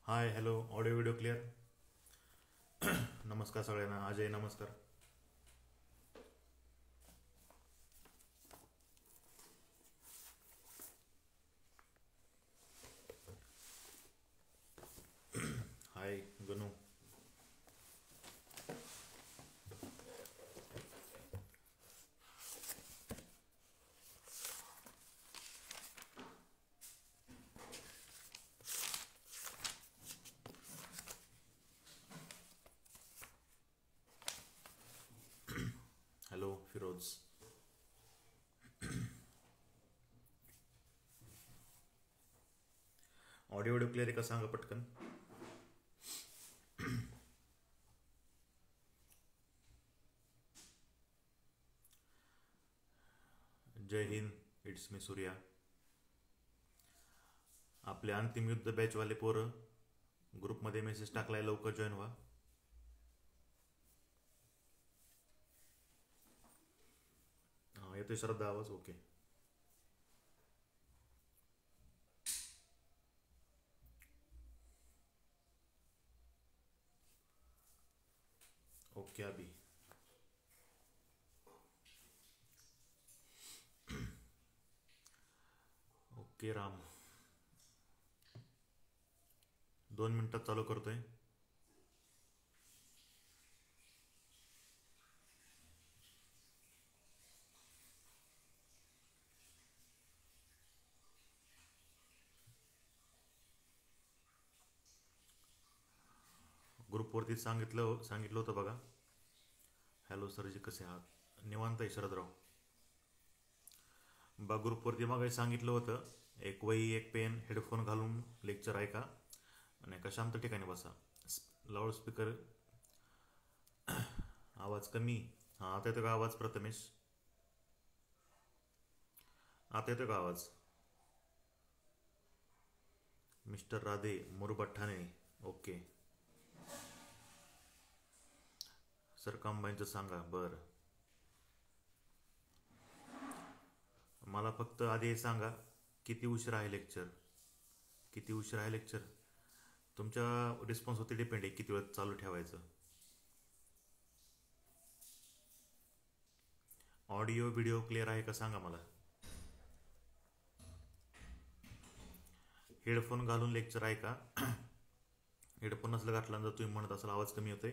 हाय hello audio video clear. नमस्कार सगळ्यांना. अजय नमस्कार. Hi Ganu. Hello Firoz. Audio video clear आहे का सांगा पटकन. जय हिंद. It's me Surya. आपले अंतिम युद्ध बॅचवाले पोरं ग्रुपमध्ये मेसेज टाकलाय, लवकर जॉईन व्हा. येतोय श्रद्धा आवाज? ओके. ओके अभी. ओके राम. 2 मिनिटात चालू करतोय. ग्रुपवरती सांगितलं होतं बघा. हॅलो सरजी कसे आहात? निवांत आहे शरदराव. बा ग्रुपवरती मग सांगितलं होतं, एक वही एक पेन हेडफोन घालून लेक्चर ऐका आणि एका शांत ठिकाणी बसा. लाऊडस्पीकर आवाज कमी. हां आता येतो का आवाज प्रथमेश? आता येतो का आवाज? Mister Radhe Murbad Thane. Okay sir कंबाईनचं सांगा. बरं मला फक्त आधी सांगा किती उशीर आहे लेक्चर. किती उशीर आहे लेक्चर तुमच्या रिस्पॉन्सवरती डिपेंड आहे किती वेळ चालू ठेवायचं. ऑडिओ व्हिडिओ क्लिअर आहे का सांगा मला. हेडफोन घालून लेक्चर ऐका. हेडफोन नसलं घातला जर तुम्ही म्हणत असाल आवाज कमी होतोय,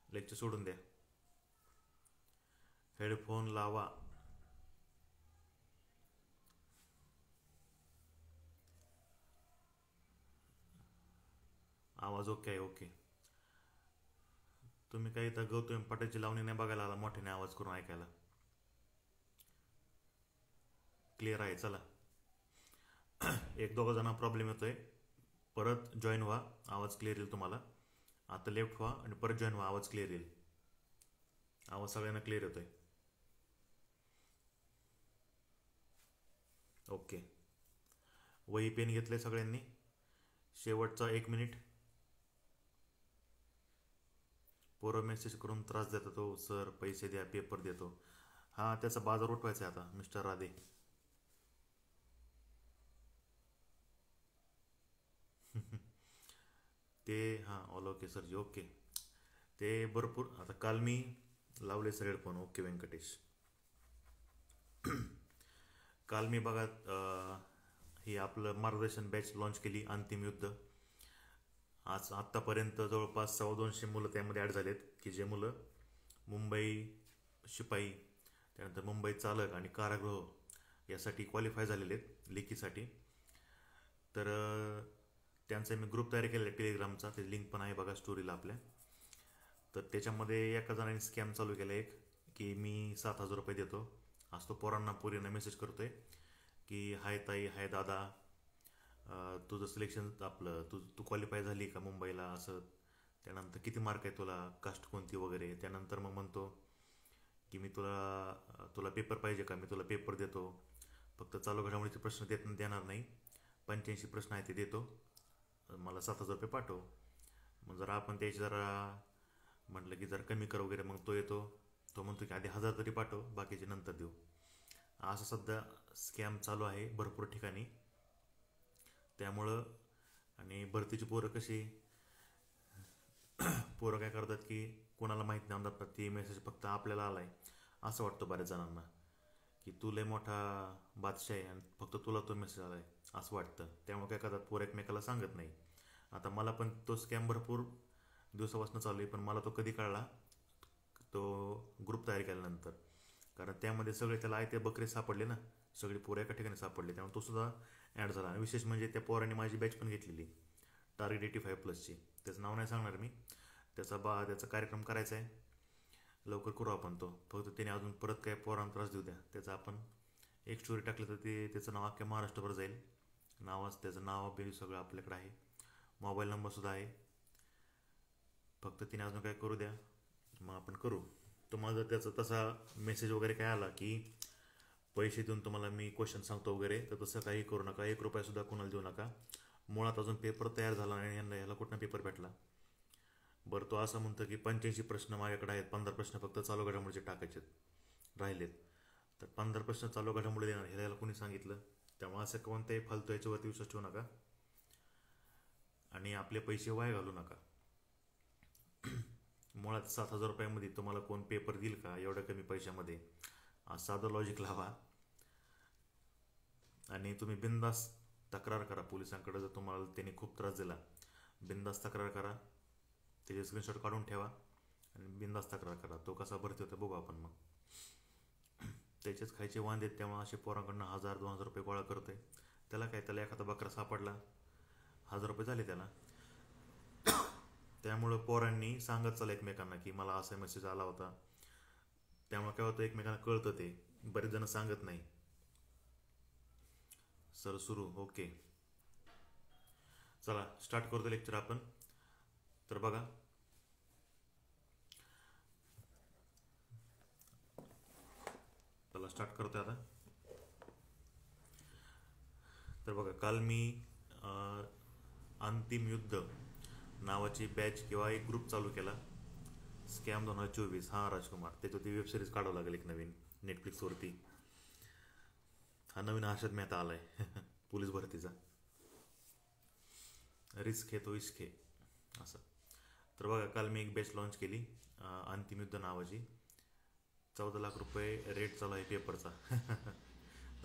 लेक्चर सोडून द्या. हेडफोन लावा. आवाज ओके आहे. ओके तुम्ही काही तर गौतमी पटाची लावणी नाही बघायला आला मोठ्याने आवाज करून ऐकायला. क्लिअर आहे. चला एक दोघं जण प्रॉब्लेम येतोय, परत जॉईन व्हा आवाज क्लिअर येईल तुम्हाला. आता लेफ्ट व्हा आणि परत जॉईन व्हा आवाज क्लिअर येईल. आवाज सगळ्यांना क्लिअर येतोय? ओके वही पेन घेतले सगळ्यांनी. शेवटचा 1 मिनिट. पोरं मेसेज करून त्रास देतो तो, सर पैसे द्या पेपर देतो. हां त्याचा बाजार उठवायचा आहे आता मिस्टर राधे. ते हां ऑल ओके सरजी. ओके ते भरपूर. आता काल मी लावले सर हेडफोन. ओके व्यंकटेश. काल मी बघा ही आपलं मार्गदर्शन बॅच लॉन्च केली अंतिम युद्ध. आज आत्तापर्यंत जवळपास 250 मुलं त्यामध्ये ॲड झालेत, की जे मुलं मुंबई शिपाई, त्यानंतर मुंबई चालक आणि कारागृह यासाठी क्वालिफाय झालेले आहेत लेखीसाठी. तर त्यांचा मी ग्रुप तयार केलेला आहे टेलिग्रामचा, ते लिंक पण आहे बघा स्टोरीला आपल्या. तर त्याच्यामध्ये एका जणाने स्कॅम चालू केला एक, की मी 7,000 रुपये देतो. आज तो पोरींना मेसेज करतोय की हाय ताई हाय दादा, तुझं सिलेक्शन आपलं तू क्वालिफाय झाली का मुंबईला असं. त्यानंतर किती मार्क आहे तुला, कास्ट कोणती वगैरे. त्यानंतर मग म्हणतो की मी तुला पेपर पाहिजे का, मी तुला पेपर देतो. फक्त चालू घडामोडीचे प्रश्न देणार नाही, 85 प्रश्न आहे ते देतो, मला 7,000 रुपये पाठव. मग जरा आपण त्याची जरा म्हटलं की जरा कमी कर वगैरे. मग तो येतो, तो म्हणतो की आधी 1,000 तरी पाठव, बाकीचे नंतर देऊ. असं सध्या स्कॅम चालू आहे भरपूर ठिकाणी. त्यामुळं आणि भरतीची पोरं कशी पोरं काय करतात की कोणाला माहीत नाही म्हणतात ती मेसेज फक्त आपल्याला आलाय असं वाटतं बऱ्याच जणांना, की तू लय मोठा बादशाह आहे आणि फक्त तुला तो मेसेज आलाय असं वाटतं. त्यामुळे काय करतात पोरं एकमेकाला सांगत नाही. आता मला पण तो स्कॅम भरपूर दिवसापासून चालू आहे, पण मला तो कधी कळला, तो ग्रुप तयार केल्यानंतर. कारण त्यामध्ये सगळे त्याला आयते बकरे सापडले ना, सगळे पोरं एका ठिकाणी सापडले, त्यामुळे तो सुद्धा ॲड झाला. आणि विशेष म्हणजे त्या पोराने माझी बॅच पण घेतलेली टार्गेट 85+ची. त्याचं नाव नाही सांगणार मी. त्याचा कार्यक्रम करायचा आहे, लवकर करू आपण तो. फक्त त्याने अजून परत काय पोरांना त्रास देऊ द्या. त्याचं आपण एक स्टोरी टाकली तर त्याचं नाव अख्ख्या महाराष्ट्रभर जाईल. त्याचं नाव बिल सगळं आपल्याकडे आहे, मोबाईल नंबरसुद्धा आहे. फक्त तिने अजून काय करू द्या, मग आपण करू. तुम्हाला जर त्याचा तसा मेसेज वगैरे काय आला की पैसे देऊन तुम्हाला मी क्वेश्चन सांगतो वगैरे, तर तसं काही करू नका. 1 रुपयासुद्धा कोणाला देऊ नका. मुळात अजून पेपर तयार झाला आणि ह्याला कुठला पेपर भेटला. बरं, तो असं म्हणतं की 85 प्रश्न माझ्याकडे आहेत, 15 प्रश्न फक्त चालू घडामोडीचे टाकायचे राहिलेत. तर 15 प्रश्न चालू घडामोडी देणार ह्याला कोणी सांगितलं? त्यामुळे असं कोणत्याही फालतू याच्यावरती विश्वास ठेवू नका आणि आपले पैसे वाया घालू नका. मुळात 7,000 रुपयामध्ये तुम्हाला कोण पेपर देईल का एवढ्या कमी पैशामध्ये? साधं लॉजिक लावा आणि तुम्ही बिंदास तक्रार करा पोलिसांकडे. जर तुम्हाला त्यांनी खूप त्रास दिला, बिंदास तक्रार करा. त्याचे स्क्रीनशॉट काढून ठेवा आणि बिंदास तक्रार करा. तो कसा भरती होता बघू आपण. मग त्याचेच खायचे वांदे आहेत, त्यामुळे असे पोरांकडनं 1,000-2,000 रुपये गोळा करतोय. त्याला काय, त्याला एखादा बकरा सापडला, 1,000 रुपये झाले त्याला. त्यामुळं पोरांनी सांगत चाल एकमेकांना की मला असा मेसेज आला होता. त्यामुळे काय होतं, एकमेकांना कळतं. ते बरेच जण सांगत नाही. सर सुरू, ओके. चला स्टार्ट करतो लेक्चर आपण. तर बघा, चला स्टार्ट करतोय आता. तर बघा, काल मी अंतिम युद्ध नावाची बॅच किंवा एक ग्रुप चालू केला, स्कॅम 2024. हां राजकुमार, त्याच्यावरती वेबसिरीज काढावं लागेल एक नवीन नेटफ्लिक्सवरती. हा नवीन हर्षद मेहता आलाय पोलीस भरतीचा. रिस्क है तो इश्क है असं. तर बघा, काल मी एक बॅच लॉन्च केली अंतिम युद्ध नावाची. 14 लाख रुपये रेट चालू आहे पेपरचा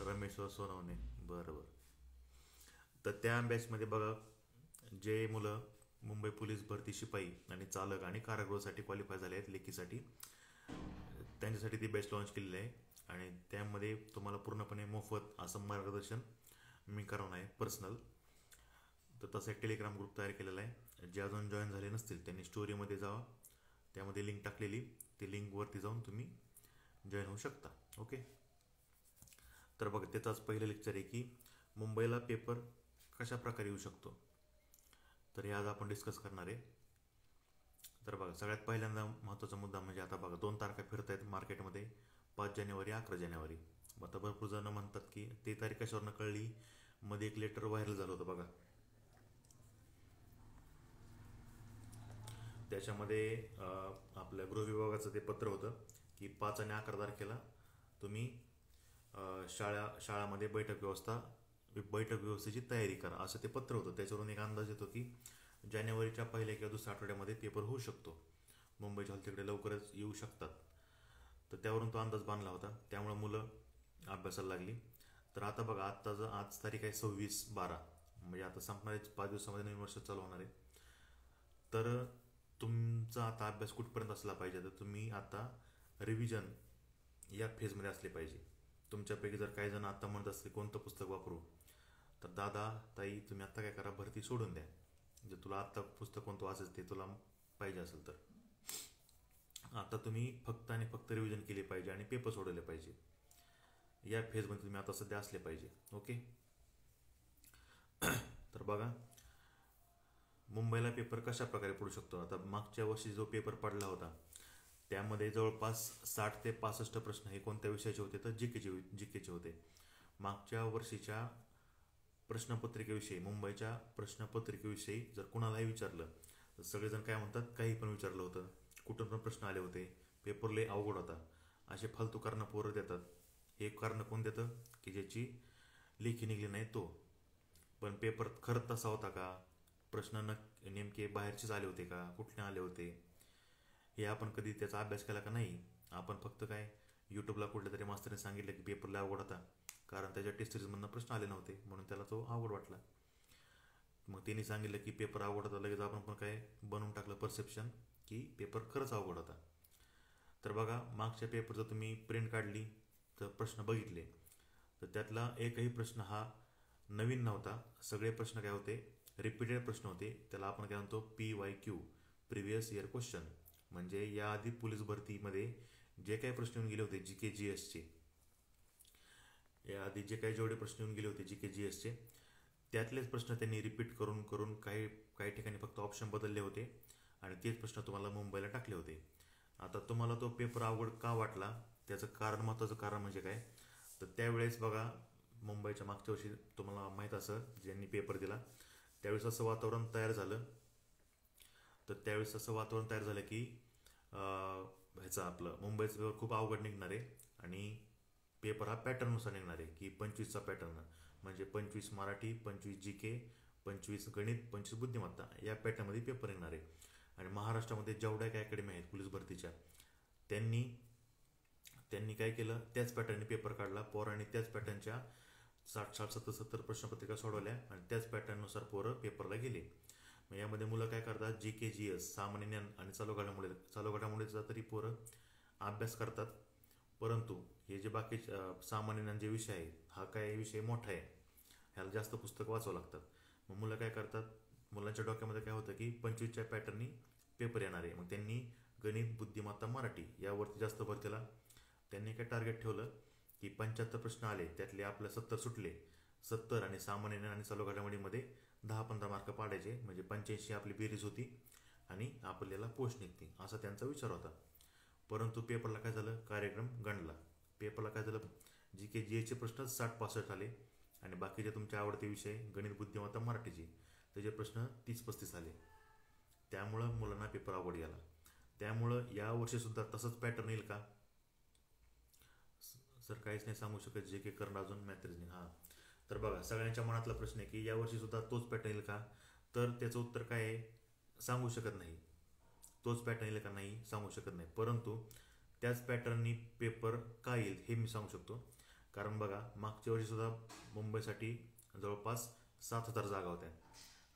रमेश्वर सोनवणे. बरोबर. तर त्या बॅचमध्ये बघा, जे मुलं मुंबई पोलीस भरती शिपाई आणि चालक आणि कारागृहासाठी क्वालिफाय झाले आहेत लेखीसाठी, त्यांच्यासाठी ती बॅच लॉन्च केलेली आहे. आणि त्यामध्ये तुम्हाला पूर्णपणे मोफत असं मार्गदर्शन मी करणार आहे पर्सनल. तर तसा एक टेलिग्राम ग्रुप तयार केलेला आहे. जे अजून जॉईन झाले नसतील त्यांनी स्टोरीमध्ये जावा, त्यामध्ये लिंक टाकलेली, ती लिंकवरती जाऊन तुम्ही जॉईन होऊ शकता. ओके. तर बघा, त्याचाच पहिलं लेक्चर आहे की मुंबईला पेपर कशा प्रकारे येऊ शकतो. तर हे आज आपण डिस्कस करणार आहे. तर बघा, सगळ्यात पहिल्यांदा महत्त्वाचा मुद्दा म्हणजे आता बघा 2 तारखा फिरत आहेत मार्केटमध्ये, 5 जानेवारी 11 जानेवारी. आता भरपूर जण म्हणतात की ते तारीख कशावरनं कळली. मध्ये एक लेटर व्हायरल झालं होतं बघा, त्याच्यामध्ये आपल्या गृहविभागाचं ते पत्र होतं की 5 आणि 11 तारखेला तुम्ही शाळामध्ये बैठक व्यवस्थेची तयारी करा, असं ते पत्र होतं. त्याच्यावरून एक अंदाज येतो की जानेवारीच्या पहिल्या किंवा दुसऱ्या आठवड्यामध्ये पेपर होऊ शकतो. मुंबईच्या हॉल तिकडे लवकरच येऊ शकतात. तर त्यावरून तो अंदाज बांधला होता. त्यामुळं मुलं अभ्यासाला लागली. तर आता बघा, आज तारीख आहे 26/12, म्हणजे आता संपणारे 5 दिवसामध्ये नवीन वर्ष चालू होणार आहे. तर तुमचा आता अभ्यास कुठपर्यंत असला पाहिजे, तर तुम्ही आता रिव्हिजन या फेजमध्ये असले पाहिजे. तुमच्यापैकी जर काही जण आता म्हणत असते कोणतं पुस्तक वापरू, तर दादा ताई तुम्ही आत्ता काय करा, भरती सोडून द्या. जर तुला आत्ता पुस्तक कोणतं वाचायचं ते तुला पाहिजे असेल तर आता तुम्ही फक्त आणि फक्त रिव्हिजन केली पाहिजे आणि पेपर सोडवले पाहिजे. या फेजमध्ये तुम्ही आता सध्या असले पाहिजे. ओके. तर बघा, मुंबईला पेपर कशा प्रकारे पडू शकतो. आता मागच्या वर्षी जो पेपर पडला होता त्यामध्ये जवळपास 60 ते 65 प्रश्न हे कोणत्या विषयाचे होते, तर जीकेचे होते. मागच्या वर्षीच्या प्रश्नपत्रिकेविषयी, मुंबईच्या प्रश्नपत्रिकेविषयी जर कुणालाही विचारलं तर सगळेजण काय म्हणतात, काही पण विचारलं होतं, कुठून पण प्रश्न आले होते, पेपर लय अवघड होता, असे फालतू कारणं पोरं देतात. हे कारण कोण देतं की ज्याची लेखी निघली नाही तो. पण पेपर खरंच तसा होता का, प्रश्न नेमके बाहेरचेच आले होते का, कुठले आले होते, हे आपण कधी त्याचा अभ्यास केला का नाही. आपण फक्त काय यूट्यूबला कुठल्या तरी मास्तरने सांगितलं की पेपरला अवघड होता, कारण त्याच्या टेस्ट सिरीजमधनं प्रश्न आले नव्हते म्हणून त्याला तो अवघड वाटला. मग त्यांनी सांगितलं की पेपर अवघड होता, लगेच आपण पण काय बनवून टाकलं परसेप्शन की पेपर खरंच अवघड होता. तर बघा, मागच्या पेपरचं तुम्ही प्रिंट काढली तर प्रश्न बघितले तर त्यातला एकही प्रश्न हा नवीन नव्हता. सगळे प्रश्न काय होते, रिपीटेड प्रश्न होते. त्याला आपण काय म्हणतो PYQ, प्रिव्हियस इयर क्वेश्चन. म्हणजे याआधी पोलीस भरतीमध्ये जे काही प्रश्न येऊन गेले होते GK GSचे, याआधी जे काही जेवढे प्रश्न येऊन गेले होते GK GSचे, त्यातलेच प्रश्न त्यांनी रिपीट करून करून काही ठिकाणी फक्त ऑप्शन बदलले होते आणि तेच प्रश्न तुम्हाला मुंबईला टाकले होते. आता तुम्हाला तो पेपर अवघड का वाटला, त्याचं कारण, महत्त्वाचं कारण म्हणजे काय, तर त्यावेळेस बघा मुंबईच्या मागच्या वर्षी तुम्हाला माहीत असं ज्यांनी पेपर दिला त्यावेळेस असं वातावरण तयार झालं. तर त्यावेळेस असं वातावरण तयार झालं की ह्याचं आपलं मुंबईचं पेपर खूप अवघड निघणार आहे आणि पेपर हा पॅटर्ननुसार निघणार आहे की 25चा पॅटर्न, म्हणजे 25 मराठी, 25 GK, 25 गणित, 25 बुद्धिमत्ता, या पॅटर्नमध्ये पेपर निघणार आहे. आणि महाराष्ट्रामध्ये जेवढ्या काही अकॅडमी आहेत पोलीस भरतीच्या, त्यांनी काय केलं, त्याच पॅटर्नने पेपर काढला. पोरांनी त्याच पॅटर्नच्या 60-70 प्रश्नपत्रिका सोडवल्या आणि त्याच पॅटर्ननुसार पोरं पेपरला गेले. मग यामध्ये मुलं काय करतात, GK GS, सामान्य ज्ञान आणि चालू घडामोडीचा तरी पोरं अभ्यास करतात. परंतु हे जे बाकी सामान्य ज्ञान जे विषय आहे, हा काय विषय मोठा आहे, ह्याला जास्त पुस्तकं वाचावं लागतात. मग मुलं काय करतात, मुलांच्या डोक्यामध्ये काय होतं की 25च्या पॅटर्ननी पेपर येणार आहे, मग त्यांनी गणित, बुद्धिमत्ता, मराठी यावरती जास्त भर केला. त्यांनी काय टार्गेट ठेवलं की 75 प्रश्न आले, त्यातले आपल्या 70 सुटले, 70 आणि सामान्य ज्ञान आणि चालू घडामोडीमध्ये 10-15 मार्क पाडायचे, म्हणजे 85 आपली बेरीज होती आणि आपल्याला पोस्ट निघते, असा त्यांचा विचार होता. परंतु पेपरला काय झालं, कार्यक्रम गणला. पेपरला काय झालं, GK GSचे प्रश्न 60-65 आले आणि बाकीचे तुमचे आवडते विषय गणित, बुद्धिमत्ता, मराठीचे त्याचे प्रश्न 30-35 आले. त्यामुळं मुलांना पेपर अवघड गेला. त्यामुळं यावर्षीसुद्धा तसंच पॅटर्न येईल का, सर काहीच नाही सांगू शकत, GK करण अजून मॅथ रिजनिंग. हां, तर बघा सगळ्यांच्या मनातला प्रश्न आहे की यावर्षीसुद्धा तोच पॅटर्न येईल का, तर त्याचं उत्तर काय आहे, सांगू शकत नाही. तोच पॅटर्न येईल का, नाही सांगू शकत नाही. परंतु त्याच पॅटर्ननी पेपर का येईल हे मी सांगू शकतो. कारण बघा मागच्या वर्षीसुद्धा मुंबईसाठी जवळपास 7,000 जागा होत्या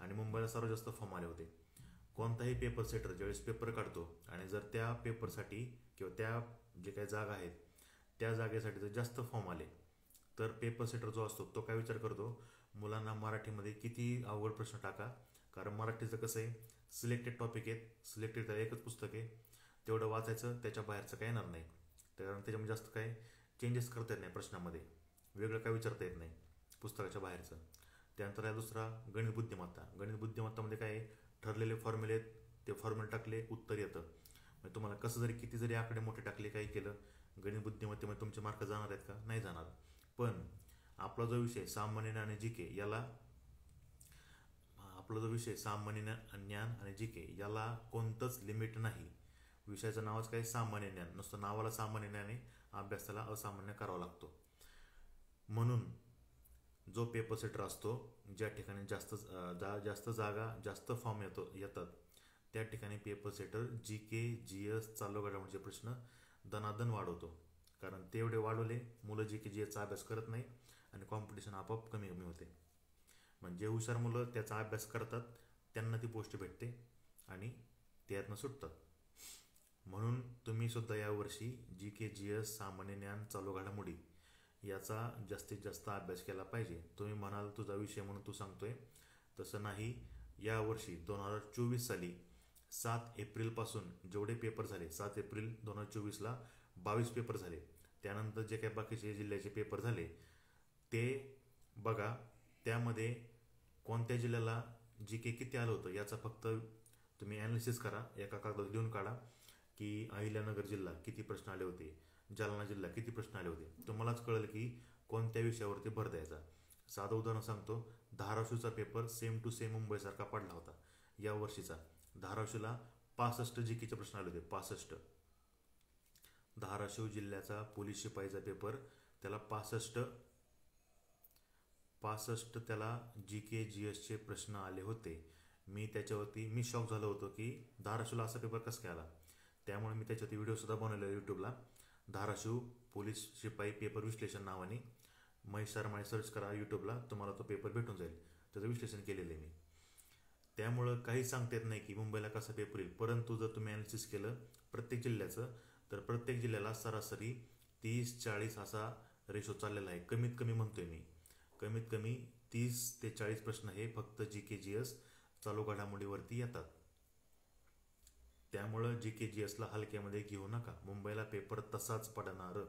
आणि मुंबईला सर्वात जास्त फॉर्म आले होते. कोणताही पेपर सेटर ज्यावेळेस पेपर काढतो आणि जर त्या पेपरसाठी किंवा त्या जे काही जागा आहेत त्या जागेसाठी जर जास्त फॉर्म आले तर पेपर सेटर जो असतो तो काय विचार करतो, मुलांना मराठीमध्ये किती अवघड प्रश्न टाका, कारण मराठीचं कसं आहे, सिलेक्टेड टॉपिक आहेत, सिलेक्टेड त्याला एकच पुस्तक आहे, तेवढं वाचायचं, त्याच्या बाहेरचं काय येणार नाही. कारण त्याच्यामध्ये जास्त काय चेंजेस करता येत नाही, प्रश्नामध्ये वेगळं काय विचारता येत नाही पुस्तकाच्या बाहेरचं. त्यानंतर आहे दुसरा गणित बुद्धिमत्ता. गणित बुद्धिमत्तामध्ये काय आहे, ठरलेले फॉर्म्युले आहेत, ते फॉर्म्युले टाकले उत्तर येतं. म्हणजे तुम्हाला कसं जरी किती जरी आकडे मोठे टाकले काही केलं, गणित बुद्धिमत्तेमध्ये तुमचे मार्क जाणार आहेत का, नाही जाणार. पण आपला जो विषय सामान्य ज्ञान आणि GK याला, आपला जो विषय सामान्य ज्ञान आणि GK याला कोणतंच लिमिट नाही. विषयाचं नावच काय, सामान्य ज्ञान. नुसतं नावाला सामान्य ज्ञान आहे, अभ्यासाला असामान्य करावा लागतो. म्हणून जो पेपर सेटर असतो, ज्या ठिकाणी जास्त जागा, जास्त फॉर्म येतात त्या ठिकाणी पेपर सेटर GK GS चालू घडामोडीचे प्रश्न दनादन वाढवतो. कारण तेवढे वाढवले मुलं GK GSचा अभ्यास करत नाही आणि कॉम्पिटिशन आपोआप कमी कमी होते. म्हणजे हुशार मुलं त्याचा अभ्यास करतात, त्यांना ती पोस्ट भेटते आणि त्यातनं सुटतात. म्हणून तुम्ही सुद्धा यावर्षी GK GS, सामान्य ज्ञान, चालू घडामोडी याचा जास्तीत जास्त अभ्यास केला पाहिजे. तुम्ही म्हणाल तुझा विषय म्हणून तू सांगतोय, तसं नाही. यावर्षी 2024 साली 7 एप्रिलपासून जेवढे पेपर झाले, 7 एप्रिल 2024ला 22 पेपर झाले. त्यानंतर जे काही बाकीचे जिल्ह्याचे पेपर झाले ते बघा, त्यामध्ये कोणत्या जिल्ह्याला GK किती आलं होतं याचा फक्त तुम्ही ॲनालिसिस करा, एका कागदात लिहून काढा की अहिल्यानगर जिल्हा किती प्रश्न आले होते, जालना जिल्हा किती प्रश्न आले होते. तुम्हालाच कळेल की कोणत्या विषयावरती भर द्यायचा. साधं उदाहरण सांगतो, धाराशिवचा पेपर सेम टू सेम मुंबईसारखा पडला होता या वर्षीचा. धाराशिवला 65 GKचे प्रश्न आले होते, 65. धाराशिव जिल्ह्याचा पोलीस शिपाईचा पेपर, त्याला 65 त्याला GK GSचे प्रश्न आले होते. मी शॉक झालो होतो की धाराशिवला असा पेपर कसं काय आला. त्यामुळे मी त्याच्यावरती व्हिडिओसुद्धा बनवलेला यूट्यूबला. धाराशिव पोलीस शिपाई पेपर विश्लेषण नावाने महेश शर्माने सर्च करा यूट्यूबला, तुम्हाला तो पेपर भेटून जाईल. त्याचं विश्लेषण केलेलं आहे मी. त्यामुळं काही सांगता येत नाही की मुंबईला कसा पेपर येईल. परंतु जर तुम्ही ॲनालिसिस केलं प्रत्येक जिल्ह्याचं, तर प्रत्येक जिल्ह्याला सरासरी 30-40 असा रेशो चाललेला आहे. कमीत कमी म्हणतोय मी, कमीत कमी 30 ते 40 प्रश्न हे फक्त GK-GS चालू घडामोडीवरती येतात. त्यामुळं GK-GSला हलक्यामध्ये घेऊ नका. मुंबईला पेपर तसाच पडणार.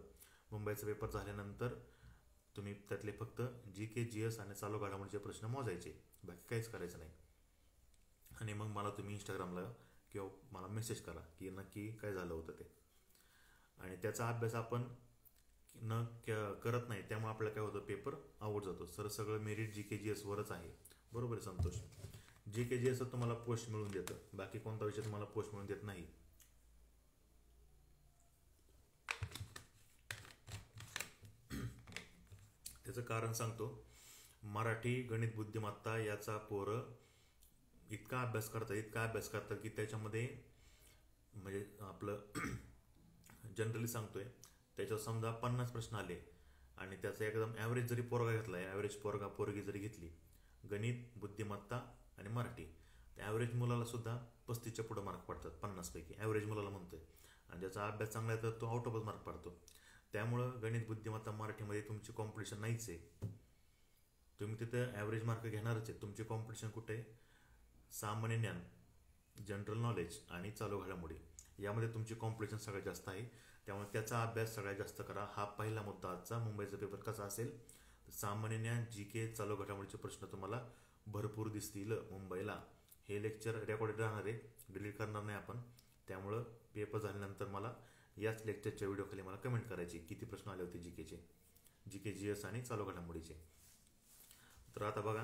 मुंबईचा पेपर झाल्यानंतर तुम्ही त्यातले फक्त GK-GS आणि चालू घडामोडीचे प्रश्न मोजायचे, बाकी काहीच करायचं नाही. आणि मग मला तुम्ही इंस्टाग्रामला किंवा मला मेसेज करा की नक्की काय झालं होतं ते. आणि त्याचा अभ्यास आपण करत नाही, त्यामुळे आपल्याला काय होतं, पेपर अवघड जातो. सगळं मेरिट GK-GS वरच आहे. बरोबर आहे संतोष? GK-GS तुम्हाला पोस्ट मिळून देतं, बाकी कोणता विषय तुम्हाला पोस्ट मिळून देत नाही. त्याचं कारण सांगतो. मराठी गणित बुद्धिमत्ता याचा पोरं इतका अभ्यास करतात की त्याच्यामध्ये म्हणजे आपलं जनरली सांगतोय, त्याच्यावर समजा 50 प्रश्न आले आणि त्याचा एकदम ॲव्हरेज जरी पोरगा घेतला, ॲव्हरेज पोरगी जरी घेतली, गणित बुद्धिमत्ता आणि मराठी, त्या ॲव्हरेज मुलाला सुद्धा 35च्या पुढं मार्क पडतात 50पैकी. ॲव्हरेज मुलाला म्हणतोय. आणि ज्याचा अभ्यास चांगला आहे तर तो आउट ऑफच मार्क पडतो. त्यामुळं गणित बुद्धिमत्ता मराठीमध्ये तुमची कॉम्पिटिशन नाहीच आहे. तुम्ही तिथं ॲव्हरेज मार्क घेणारच आहे. तुमची कॉम्पिटिशन कुठे आहे? सामान्य ज्ञान, जनरल नॉलेज आणि चालू घडामोडी यामध्ये तुमची कॉम्पिटिशन सगळ्यात जास्त आहे. त्यामुळे त्याचा अभ्यास सगळ्यात जास्त करा. हा पहिला मुद्दा आजचा. मुंबईचा पेपर कसा असेल? सामान्य ज्ञान, GK, चालू घडामोडीचे प्रश्न तुम्हाला भरपूर दिसतील मुंबईला. हे लेक्चर रेकॉर्डेड राहणार आहे, डिलीट करणार नाही आपण. त्यामुळं पेपर झाल्यानंतर मला याच लेक्चरच्या व्हिडिओ खाली मला कमेंट करायची किती प्रश्न आले होते GKचे, GK-GS आणि चालू घडामोडीचे. तर आता बघा,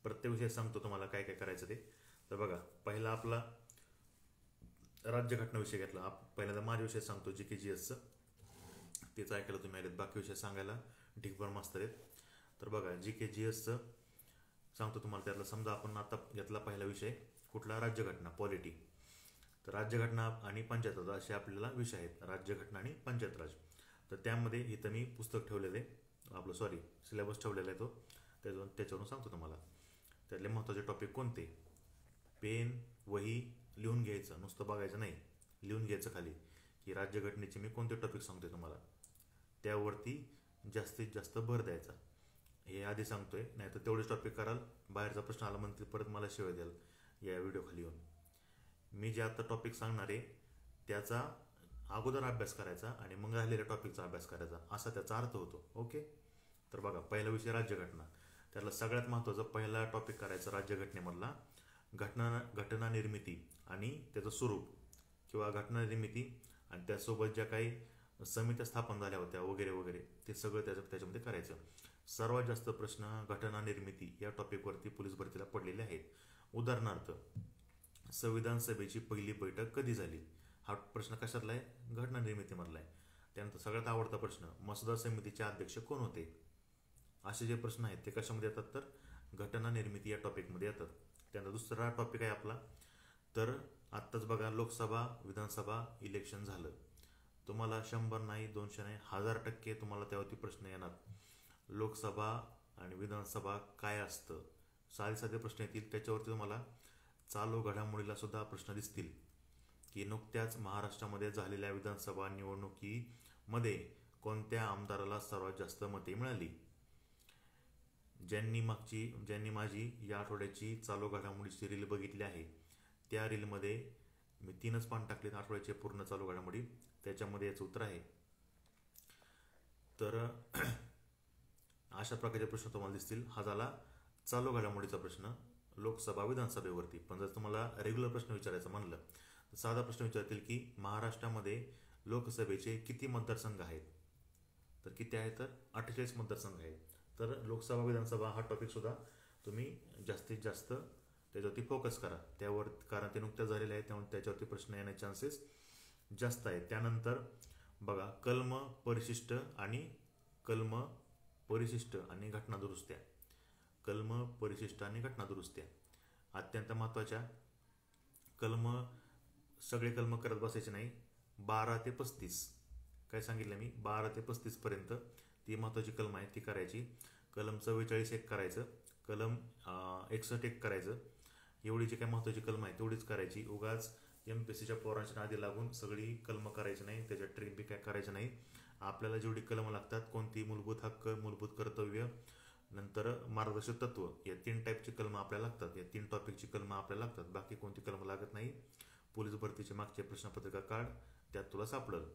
प्रत्येक विषय सांगतो तुम्हाला काय काय करायचं ते. तर बघा, पहिला आपला राज्यघटना विषय घेतला. पहिल्यांदा माझा विषय सांगतो GK-GSचं, तेच ऐकायला तुम्ही आलेत. बाकी विषय सांगायला ढिगभर मास्तर आहेत. तर बघा, GK-GSचं सांगतो तुम्हाला. त्यातला समजा आपण आता घेतला पहिला विषय कुठला? राज्यघटना, पॉलिटी. तर राज्यघटना आणि पंचायत राज असे आपल्याला विषय आहेत. राज्यघटना आणि पंचायत राज. तर त्यामध्ये इथं मी पुस्तक ठेवलेलं आहे, आपलं सिलेबस ठेवलेला आहे तो, त्याच्यावरून सांगतो तुम्हाला. त्यातले महत्त्वाचे टॉपिक कोणते? पेन वही लिहून घ्यायचं, नुसतं बघायचं नाही, लिहून घ्यायचं खाली की राज्यघटनेचे मी कोणते टॉपिक सांगतोय तुम्हाला, त्यावरती जास्तीत जास्त भर द्यायचा. हे आधी सांगतोय, नाही तर तेवढेच टॉपिक कराल, बाहेरचा प्रश्न आला म्हणते परत मला शिवाय द्याल या व्हिडिओ खाली येऊन. मी जे आता टॉपिक सांगणार आहे त्याचा अगोदर अभ्यास करायचा आणि मग राहिलेल्या टॉपिकचा अभ्यास करायचा, असा त्याचा अर्थ होतो. ओके. तर बघा, पहिला विषय राज्यघटना. त्यातला सगळ्यात महत्त्वाचा पहिला टॉपिक करायचा राज्यघटनेमधला घटना निर्मिती आणि त्याचं स्वरूप, किंवा घटना निर्मिती आणि त्यासोबत ज्या काही समित्या स्थापन झाल्या होत्या वगैरे वगैरे, ते सगळं त्याच्यामध्ये करायचं. सर्वात जास्त प्रश्न घटना निर्मिती या टॉपिकवरती पोलीस भरतीला पडलेले आहेत. उदाहरणार्थ, संविधान सभेची पहिली बैठक कधी झाली? हा प्रश्न कशातला आहे? घटना निर्मितीमधला आहे. त्यानंतर सगळ्यात आवडता प्रश्न, मसुदा समितीचे अध्यक्ष कोण होते? असे जे प्रश्न आहेत ते कशामध्ये येतात? तर घटना निर्मिती या टॉपिकमध्ये येतात. त्यानंतर दुसरा टॉपिक आहे आपला, तर आत्ताच बघा लोकसभा विधानसभा इलेक्शन झालं. तुम्हाला 100 नाही, 200 नाही, 1000% तुम्हाला त्यावरती प्रश्न येणार. लोकसभा आणि विधानसभा काय असतं? साधे साधे प्रश्न येतील. त्याच्यावरती तुम्हाला चालू घडामोडीला सुद्धा प्रश्न दिसतील की नुकत्याच महाराष्ट्रामध्ये झालेल्या विधानसभा निवडणुकीमध्ये कोणत्या आमदाराला सर्वात जास्त मते मिळाली? ज्यांनी माझी या आठवड्याची चालू घडामोडीची रील बघितली आहे, त्या रीलमध्ये मी 3च पान टाकलेत आठवड्याचे पूर्ण चालू घडामोडी, त्याच्यामध्ये याचं उत्तर आहे. तर अशा प्रकारचे प्रश्न तुम्हाला दिसतील. हा झाला चालू घडामोडीचा प्रश्न लोकसभा विधानसभेवरती. पण जर तुम्हाला रेग्युलर प्रश्न विचारायचं म्हणलं तर साधा प्रश्न विचारतील की महाराष्ट्रामध्ये लोकसभेचे किती मतदारसंघ आहेत? तर किती आहेत? तर 48 मतदारसंघ आहेत. तर लोकसभा विधानसभा हा टॉपिक सुद्धा तुम्ही जास्तीत जास्त त्याच्यावरती फोकस करा त्यावर, कारण ते नुकत्याच झालेले आहे, त्यामुळे त्याच्यावरती प्रश्न येण्याचे चान्सेस जास्त आहेत. त्यानंतर बघा, कलम परिशिष्ट आणि घटना दुरुस्त्या. कलम परिशिष्ट आणि घटना दुरुस्त्या अत्यंत महत्त्वाच्या. कलम सगळे कलम करत बसायचे नाही. 12 ते 35 काय सांगितलं मी, 12 ते 35 पर्यंत ती महत्त्वाची कलम आहे ती करायची. कलम 44 एक करायचं, कलम 61 एक करायचं. एवढी जी काय महत्त्वाची कलम आहे तेवढीच करायची. उगाच MPSCच्या पोरांच्या नादी लागून सगळी कलम करायची नाही, त्याच्या ट्रिक बी काय करायचं नाही. आपल्याला जेवढी कलमं लागतात, कोणती मूलभूत हक्क, मूलभूत कर्तव्य, नंतर मार्गदर्शक तत्व, या 3 टाईपची कलमं आपल्याला लागतात. या 3 टॉपिकची कलमं आपल्याला लागतात. बाकी कोणती कलमं लागत नाही. पोलीस भरतीची मागची प्रश्नपत्रिका काढ, त्यात तुला सापडलं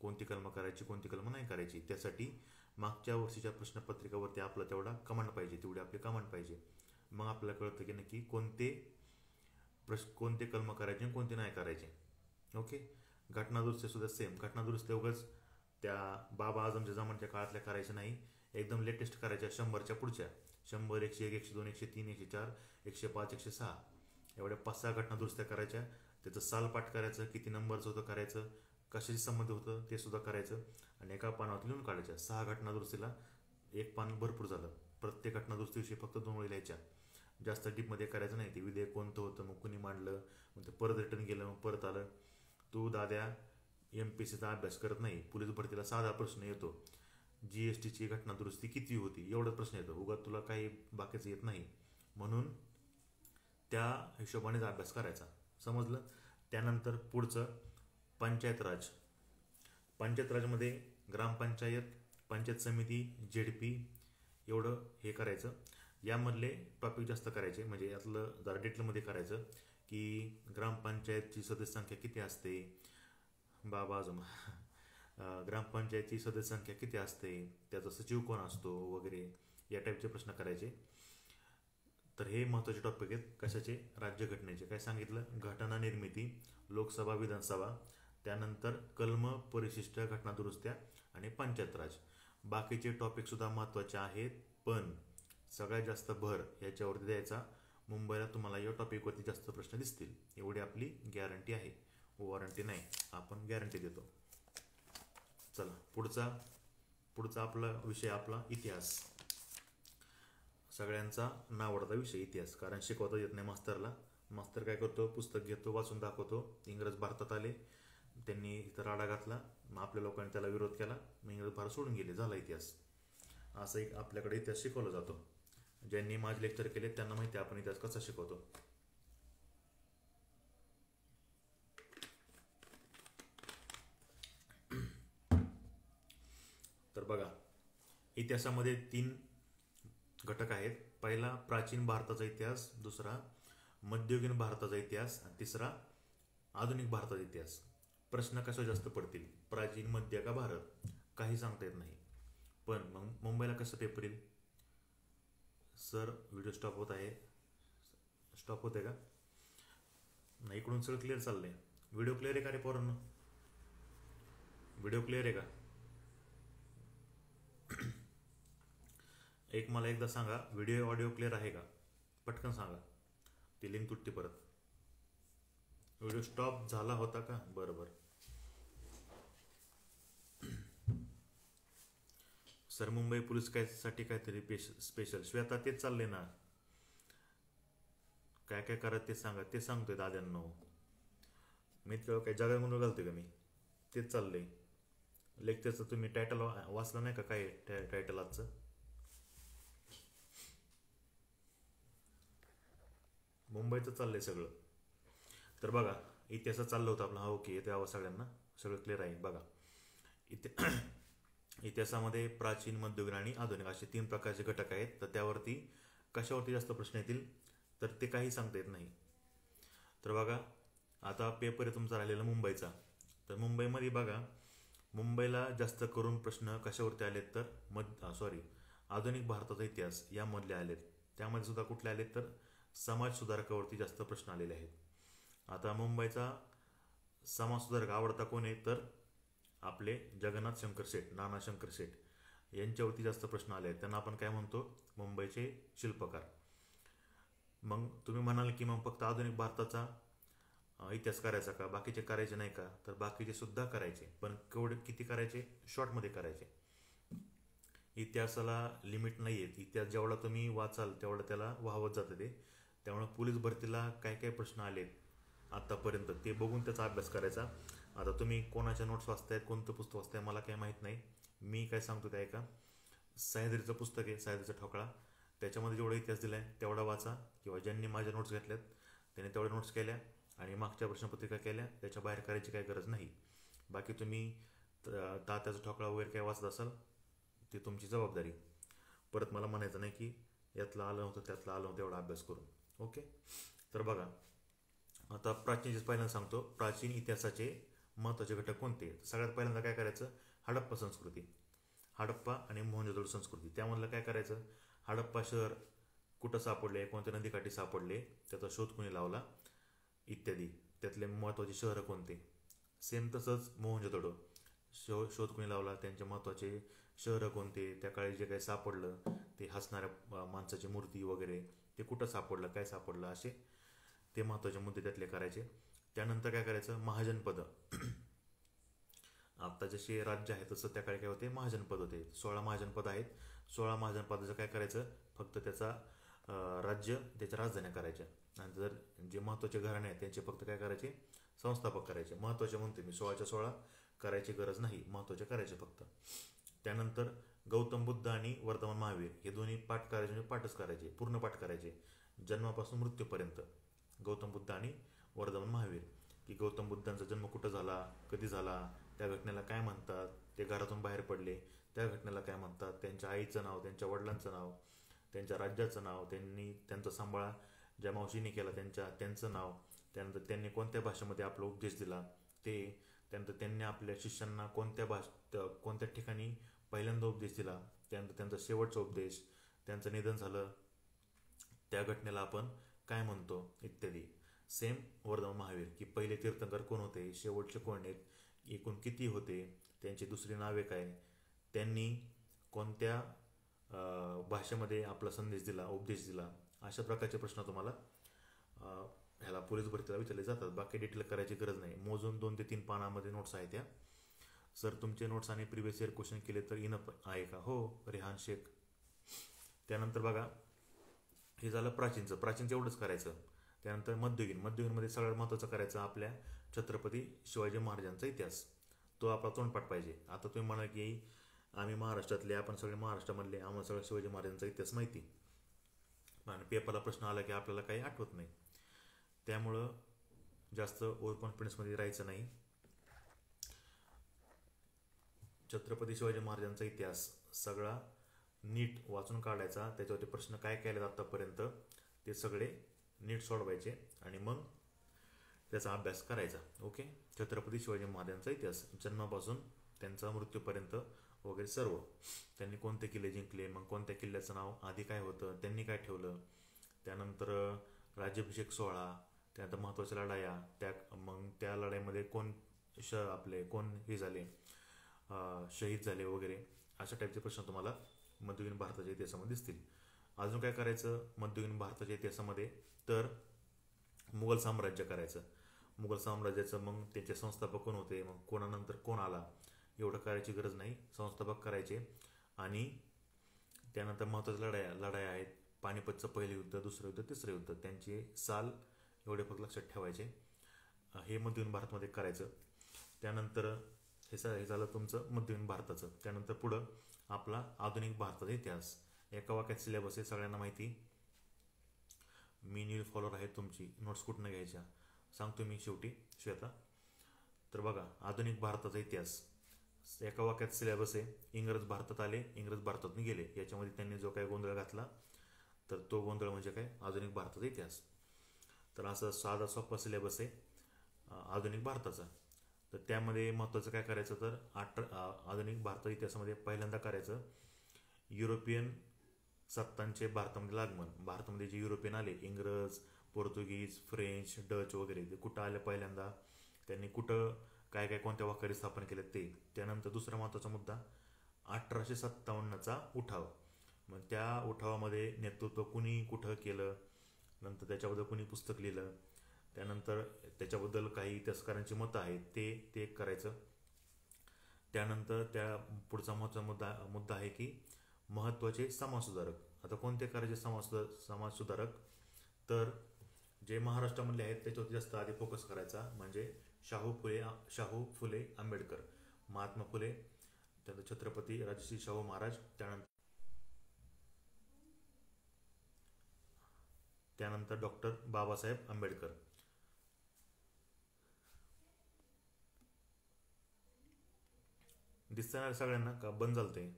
कोणती कलमं करायची, कोणती कलमं नाही करायची. त्यासाठी मागच्या वर्षीच्या प्रश्नपत्रिकावरती आपला तेवढा कमांड पाहिजे, तेवढी आपली कमांड पाहिजे. मग आपल्याला कळतं की नक्की कोणते कलमं करायचे आणि कोणते नाही करायचे. ओके. घटनादुरुस्ती सुद्धा सेम. घटनादुरुस्ती उगाच त्या बाबा आझमच्या जमान्याच्या काळातल्या करायच्या नाही, एकदम लेटेस्ट करायच्या, 100च्या पुढच्या. 100, 101, 102, 103, 104, 105, 106 एवढ्या 5-6 घटनादुरुस्त्या करायच्या. त्याचं सालपाठ करायचं, किती नंबरचं होतं करायचं, कशाशी संबंध होतं ते सुद्धा करायचं, आणि एका पानावर लिहून काढायच्या. 6 घटनादुरुस्तीला 1 पान भरपूर झालं. प्रत्येक घटनादुरुस्तीविषयी फक्त 2 वेळी लिहायच्या. जास्त डीपमध्ये करायचं नाही. ते विधेयक कोणतं होतं, मग कुणी मांडलं, मग ते परत रिटर्न गेलं, मग परत आलं. तू दाद्या MPSCचा अभ्यास करत नाही. पोलीस भरतीला साधा प्रश्न येतो, GSTची घटनादुरुस्ती किती होती, एवढाच प्रश्न येतो. उगाच तुला काही बाकीचं येत नाही. म्हणून त्या हिशोबानेच अभ्यास करायचा. समजलं. त्यानंतर पुढचं पंचायत राज. पंचायत राजमध्ये ग्रामपंचायत, पंचायत समिती, ZP एवढं हे करायचं. यामधले टॉपिक जास्त करायचे, म्हणजे यातलं जरा डिटेलमध्ये करायचं की ग्रामपंचायतची सदस्य संख्या किती असते, बाबा आझम ग्रामपंचायतची सदस्य संख्या किती असते, त्याचा सचिव कोण असतो वगैरे, या टाईपचे प्रश्न करायचे. तर हे महत्त्वाचे टॉपिक आहेत. कशाचे? राज्यघटनेचे. काय सांगितलं? घटना निर्मिती, लोकसभा, विधानसभा, त्यानंतर कलम, परिशिष्ट, घटनादुरुस्त्या आणि पंचायत राज. बाकीचे टॉपिकसुद्धा महत्त्वाचे आहेत, पण सगळ्यात जास्त भर याच्यावरती द्यायचा. मुंबईला तुम्हाला या टॉपिकवरती जास्त प्रश्न दिसतील, एवढी आपली गॅरंटी आहे. वॉरंटी नाही, आपण गॅरंटी देतो. चला पुढचा आपला विषय आपला इतिहास. सगळ्यांचा नावडता विषय इतिहास, कारण शिकवता येत नाही मास्तरला. मास्तर काय करतो, पुस्तक घेतो, वाचून दाखवतो. इंग्रज भारतात आले, त्यांनी इथं राडा घातला, मग आपल्या लोकांनी त्याला विरोध केला, मग इंग्रज भारत सोडून गेले, झाला इतिहास. असं एक आपल्याकडे इतिहास शिकवला जातो. ज्यांनी माझे लेक्चर केले त्यांना माहिती आहे आपण इतिहास कसा शिकवतो. तर बघा, इतिहासामध्ये 3 घटक आहेत. पहिला प्राचीन भारताचा इतिहास, दुसरा मध्ययुगीन भारताचा इतिहास, आणि तिसरा आधुनिक भारताचा इतिहास. प्रश्न कशा जास्त पडतील, प्राचीन, मध्य का भारत, काही सांगता येत नाही. पण मग मुंबईला कसं पेपर येईल? सर व्हिडिओ स्टॉप होत आहे. स्टॉप होते का? नाही, इकडून सगळं क्लिअर चाललंय. व्हिडिओ क्लिअर आहे का रे पोरांनो? व्हिडिओ क्लिअर आहे का? एक मला एकदा सांगा, व्हिडिओ ऑडिओ क्लिअर आहे का? पटकन सांगा, ती लिंक तुटते परत. व्हिडिओ स्टॉप झाला होता का? बरोबर. सर मुंबई पोलीस साठी काहीतरी स्पेशल. श्वेता तेच चालले ना, काय काय करत ते सांगा. ते सांगतोय दाद्यांनो, मी काय जगा म्हणून घालतोय का मी? तेच चाललंय. लेक्चरचं तुम्ही टायटल वाचलं नाही का? काय टायटल आजचं? मुंबईचं चाललंय सगळं. तर बघा, इतिहासात चाललं होतं आपलं. हा ओके, येते आवाज सगळ्यांना? सगळं क्लिअर आहे. बघा, इतिहासामध्ये प्राचीन, मध्ययुगीन आणि आधुनिक असे 3 प्रकारचे घटक आहेत. तर त्यावरती कशावरती जास्त प्रश्न येतील तर ते काही सांगता येत नाही. तर बघा, आता पेपर आहे तुमचा राहिलेला मुंबईचा. तर मुंबईमध्ये बघा, मुंबईला जास्त करून प्रश्न कशावरती आलेत तर आधुनिक भारताचा इतिहास यामधले आलेत. त्यामध्ये सुद्धा कुठले आलेत तर समाजसुधारकावरती जास्त प्रश्न आलेले आहेत. आता मुंबईचा समाजसुधारक आवडता कोण आहे तर आपले जगन्नाथ शंकर शेठ, नाना शंकर शेठ यांच्यावरती जास्त प्रश्न आले आहेत. त्यांना आपण काय म्हणतो? मुंबईचे शिल्पकार. मग तुम्ही म्हणाल की मग फक्त आधुनिक भारताचा इतिहास करायचा का, बाकीचे करायचे नाही का? तर बाकीचे सुद्धा करायचे, पण किती करायचे? शॉर्टमध्ये करायचे. इतिहासाला लिमिट नाही आहे. इतिहास जेवढा तुम्ही वाचाल तेवढं त्याला वाहवत जातं ते. त्यामुळे पोलीस भरतीला काय काय प्रश्न आलेत आत्तापर्यंत ते बघून त्याचा अभ्यास करायचा. आता तुम्ही कोणाच्या नोट्स वाचतायत, कोणतं पुस्तक वाचताय मला काही माहीत नाही. मी काय सांगतो ते ऐका. सह्याद्रीचं पुस्तक आहे, सह्याद्रीचा ठोकळा, त्याच्यामध्ये जेवढा इतिहास दिला आहे तेवढा वाचा, किंवा ज्यांनी माझ्या नोट्स घेतल्यात त्यांनी तेवढ्या नोट्स केल्या आणि मागच्या प्रश्नपत्रिका केल्या, त्याच्या बाहेर करायची काही गरज नाही. बाकी तुम्ही तात्याचा ठोकळा वगैरे काय वाचत असाल ती तुमची जबाबदारी. परत मला म्हणायचं नाही की यातलं आलं नव्हतं त्यातलं आलं नव्हतं एवढा अभ्यास करून. ओके, तर बघा आता प्राचीन पहिल्यांदा सांगतो, प्राचीन इतिहासाचे महत्त्वाचे घटक कोणते. सगळ्यात पहिल्यांदा काय करायचं, हडप्पा संस्कृती, हडप्पा आणि मोहनजोदडो संस्कृती. त्यामधलं काय करायचं, हडप्पा शहर कुठं सापडले, कोणत्या नदीकाठी सापडले, त्याचा शोध कोणी लावला इत्यादी, त्यातले महत्त्वाचे शहरं कोणते. सेम तसंच मोहनजोदडो शोध कोणी लावला, त्यांचे महत्त्वाचे शहरं कोणते, त्या काळी जे काही सापडलं ते हसणाऱ्या माणसाची मूर्ती वगैरे ते कुठं सापडलं, काय सापडलं, असे ते महत्त्वाचे मुद्दे त्यातले करायचे. त्यानंतर काय करायचं, महाजनपद. आता जसे राज्य आहे तसं त्या काळी काय होते, महाजनपद होते. 16 महाजनपद आहेत. 16 महाजनपदाचं काय करायचं, फक्त त्याचा राज्य त्याच्या राजधान्या करायच्या. नंतर जे महत्त्वाचे घराणे आहेत त्यांचे फक्त काय करायचे, संस्थापक करायचे. महत्त्वाचे म्हणते मी, 16च्या 16 करायची गरज नाही, महत्त्वाचे करायचे फक्त. त्यानंतर गौतम बुद्ध आणि वर्धमान महावीर हे दोन्ही पाठ करायचे, म्हणजे पाठच करायचे, पूर्ण पाठ करायचे जन्मापासून मृत्यूपर्यंत. गौतम बुद्ध आणि वर्धमान महावीर, की गौतम बुद्धांचा जन्म कुठं झाला, कधी झाला, त्या घटनेला काय म्हणतात, ते घरातून बाहेर पडले त्या घटनेला काय म्हणतात, त्यांच्या आईचं नाव, त्यांच्या वडिलांचं नाव, त्यांच्या राज्याचं नाव, त्यांचा सांभाळा ज्या मावशीने केला त्यांचं नाव, त्यानंतर त्यांनी कोणत्या भाषेमध्ये आपला उपदेश दिला ते, त्यानंतर त्यांनी आपल्या शिष्यांना कोणत्या ठिकाणी पहिल्यांदा उपदेश दिला, त्यानंतर त्यांचा शेवटचा उपदेश, त्यांचं निधन झालं त्या घटनेला आपण काय म्हणतो इत्यादी. सेम वर्धमान महावीर, की पहिले तीर्थंकर कोण होते, शेवटचे कोण आहेत, एकूण किती होते, त्यांची दुसरी नावे काय, त्यांनी कोणत्या भाषेमध्ये आपला संदेश दिला, उपदेश दिला, अशा प्रकारचे प्रश्न तुम्हाला ह्याला पोलीस भरतीला विचारले जातात. बाकी डिटेल करायची गरज नाही. मोजून 2 ते 3 पानामध्ये नोट्स आहेत त्या. सर तुमचे नोट्स आणि प्रिव्हियस इयर क्वेश्चन केले तर इनफ आहे का. हो रेहान शेख. त्यानंतर बघा हे झालं प्राचीनचं एवढंच करायचं. त्यानंतर मध्ययुगीनमध्ये सगळ्यात महत्त्वाचं करायचं आपल्या छत्रपती शिवाजी महाराजांचा इतिहास, तो आपला तोंडपाठ पाहिजे. आता तुम्ही म्हणा की आम्ही महाराष्ट्रातले, आपण सगळे महाराष्ट्रामधले, आम्हाला सगळं शिवाजी महाराजांचा इतिहास माहिती, आणि पेपरला प्रश्न आला की आपल्याला काही आठवत नाही. त्यामुळं जास्त ओव्हर कॉन्फिडन्समध्ये राहायचं नाही. छत्रपती शिवाजी महाराजांचा इतिहास सगळा नीट वाचून काढायचा, त्याच्यावरती प्रश्न काय केले आतापर्यंत ते सगळे नीट सोडवायचे आणि मग त्याचा अभ्यास करायचा. ओके, छत्रपती शिवाजी महाराजांचा इतिहास जन्मापासून त्यांचा मृत्यूपर्यंत वगैरे सर्व, त्यांनी कोणते किल्ले जिंकले, मग कोणत्या किल्ल्याचं नाव आधी काय होतं, त्यांनी काय ठेवलं, त्यानंतर राज्याभिषेक सोहळा, त्यानंतर महत्त्वाच्या लढाया, मग त्या लढाईमध्ये कोण हे झाले, शहीद झाले वगैरे, अशा टाईपचे प्रश्न तुम्हाला मध्ययुगीन भारताच्या इतिहासामध्ये दिसतील. अजून काय करायचं मध्ययुगीन भारताच्या इतिहासामध्ये, तर मुघल साम्राज्य करायचं. मुघल साम्राज्याचं मग त्याचे संस्थापक कोण होते, मग कोणानंतर कोण आला, एवढं करायची गरज नाही. संस्थापक करायचे आणि त्यानंतर महत्त्वाच्या लढाया आहेत. पानिपतचं पहिलं युद्ध, दुसरं युद्ध, तिसरं युद्ध, त्यांचे साल एवढे फक्त लक्षात ठेवायचे. हे मध्ययुगीन भारतामध्ये करायचं. त्यानंतर हे झालं तुमचं मध्ययुगीन भारताचं. त्यानंतर पुढं आपला आधुनिक भारताचा इतिहास, एका वाक्यात सिलेबस आहे, सगळ्यांना माहिती. मी न्यू फॉलोअर आहे, तुमची नोट्स कुठनं घ्यायच्या सांगतो मी शेवटी श्वेता. तर बघा आधुनिक भारताचा इतिहास एका वाक्यात सिलेबस आहे. इंग्रज भारतात आले, इंग्रज भारतातून गेले, याच्यामध्ये त्यांनी जो काही गोंधळ घातला तर तो गोंधळ म्हणजे काय, आधुनिक भारताचा इतिहास. तर असं साधा सोपा सिलेबस आहे आधुनिक भारताचा. तर त्यामध्ये महत्त्वाचं काय करायचं, तर आधुनिक भारताच्या इतिहासामध्ये पहिल्यांदा करायचं युरोपियन सत्तांचे भारतामध्ये आगमन. भारतामध्ये जे युरोपियन आले, इंग्रज, पोर्तुगीज, फ्रेंच, डच वगैरे, ते कुठं आले पहिल्यांदा, त्यांनी कुठं काय काय कोणत्या वाखारी स्थापन केले ते. त्यानंतर दुसरा महत्त्वाचा मुद्दा 1857चा उठाव. मग त्या उठावामध्ये नेतृत्व कुणी कुठं केलं, नंतर त्याच्याबद्दल कुणी पुस्तक लिहिलं, त्यानंतर त्याच्याबद्दल काही इतिहासकारांची मतं आहेत ते करायचं. त्यानंतर त्या पुढचा महत्त्वाचा मुद्दा आहे की महत्त्वाचे समाजसुधारक. आता कोणते करायचे समाजसुधारक, तर जे महाराष्ट्रामधले आहेत त्याच्यावरती जास्त आधी फोकस करायचा, म्हणजे शाहू फुले आंबेडकर, महात्मा फुले, त्यानंतर छत्रपती राजश्री शाहू महाराज, त्यानंतर डॉक्टर बाबासाहेब आंबेडकर. दिसतंय सगळ्यांना का बंद झालंय?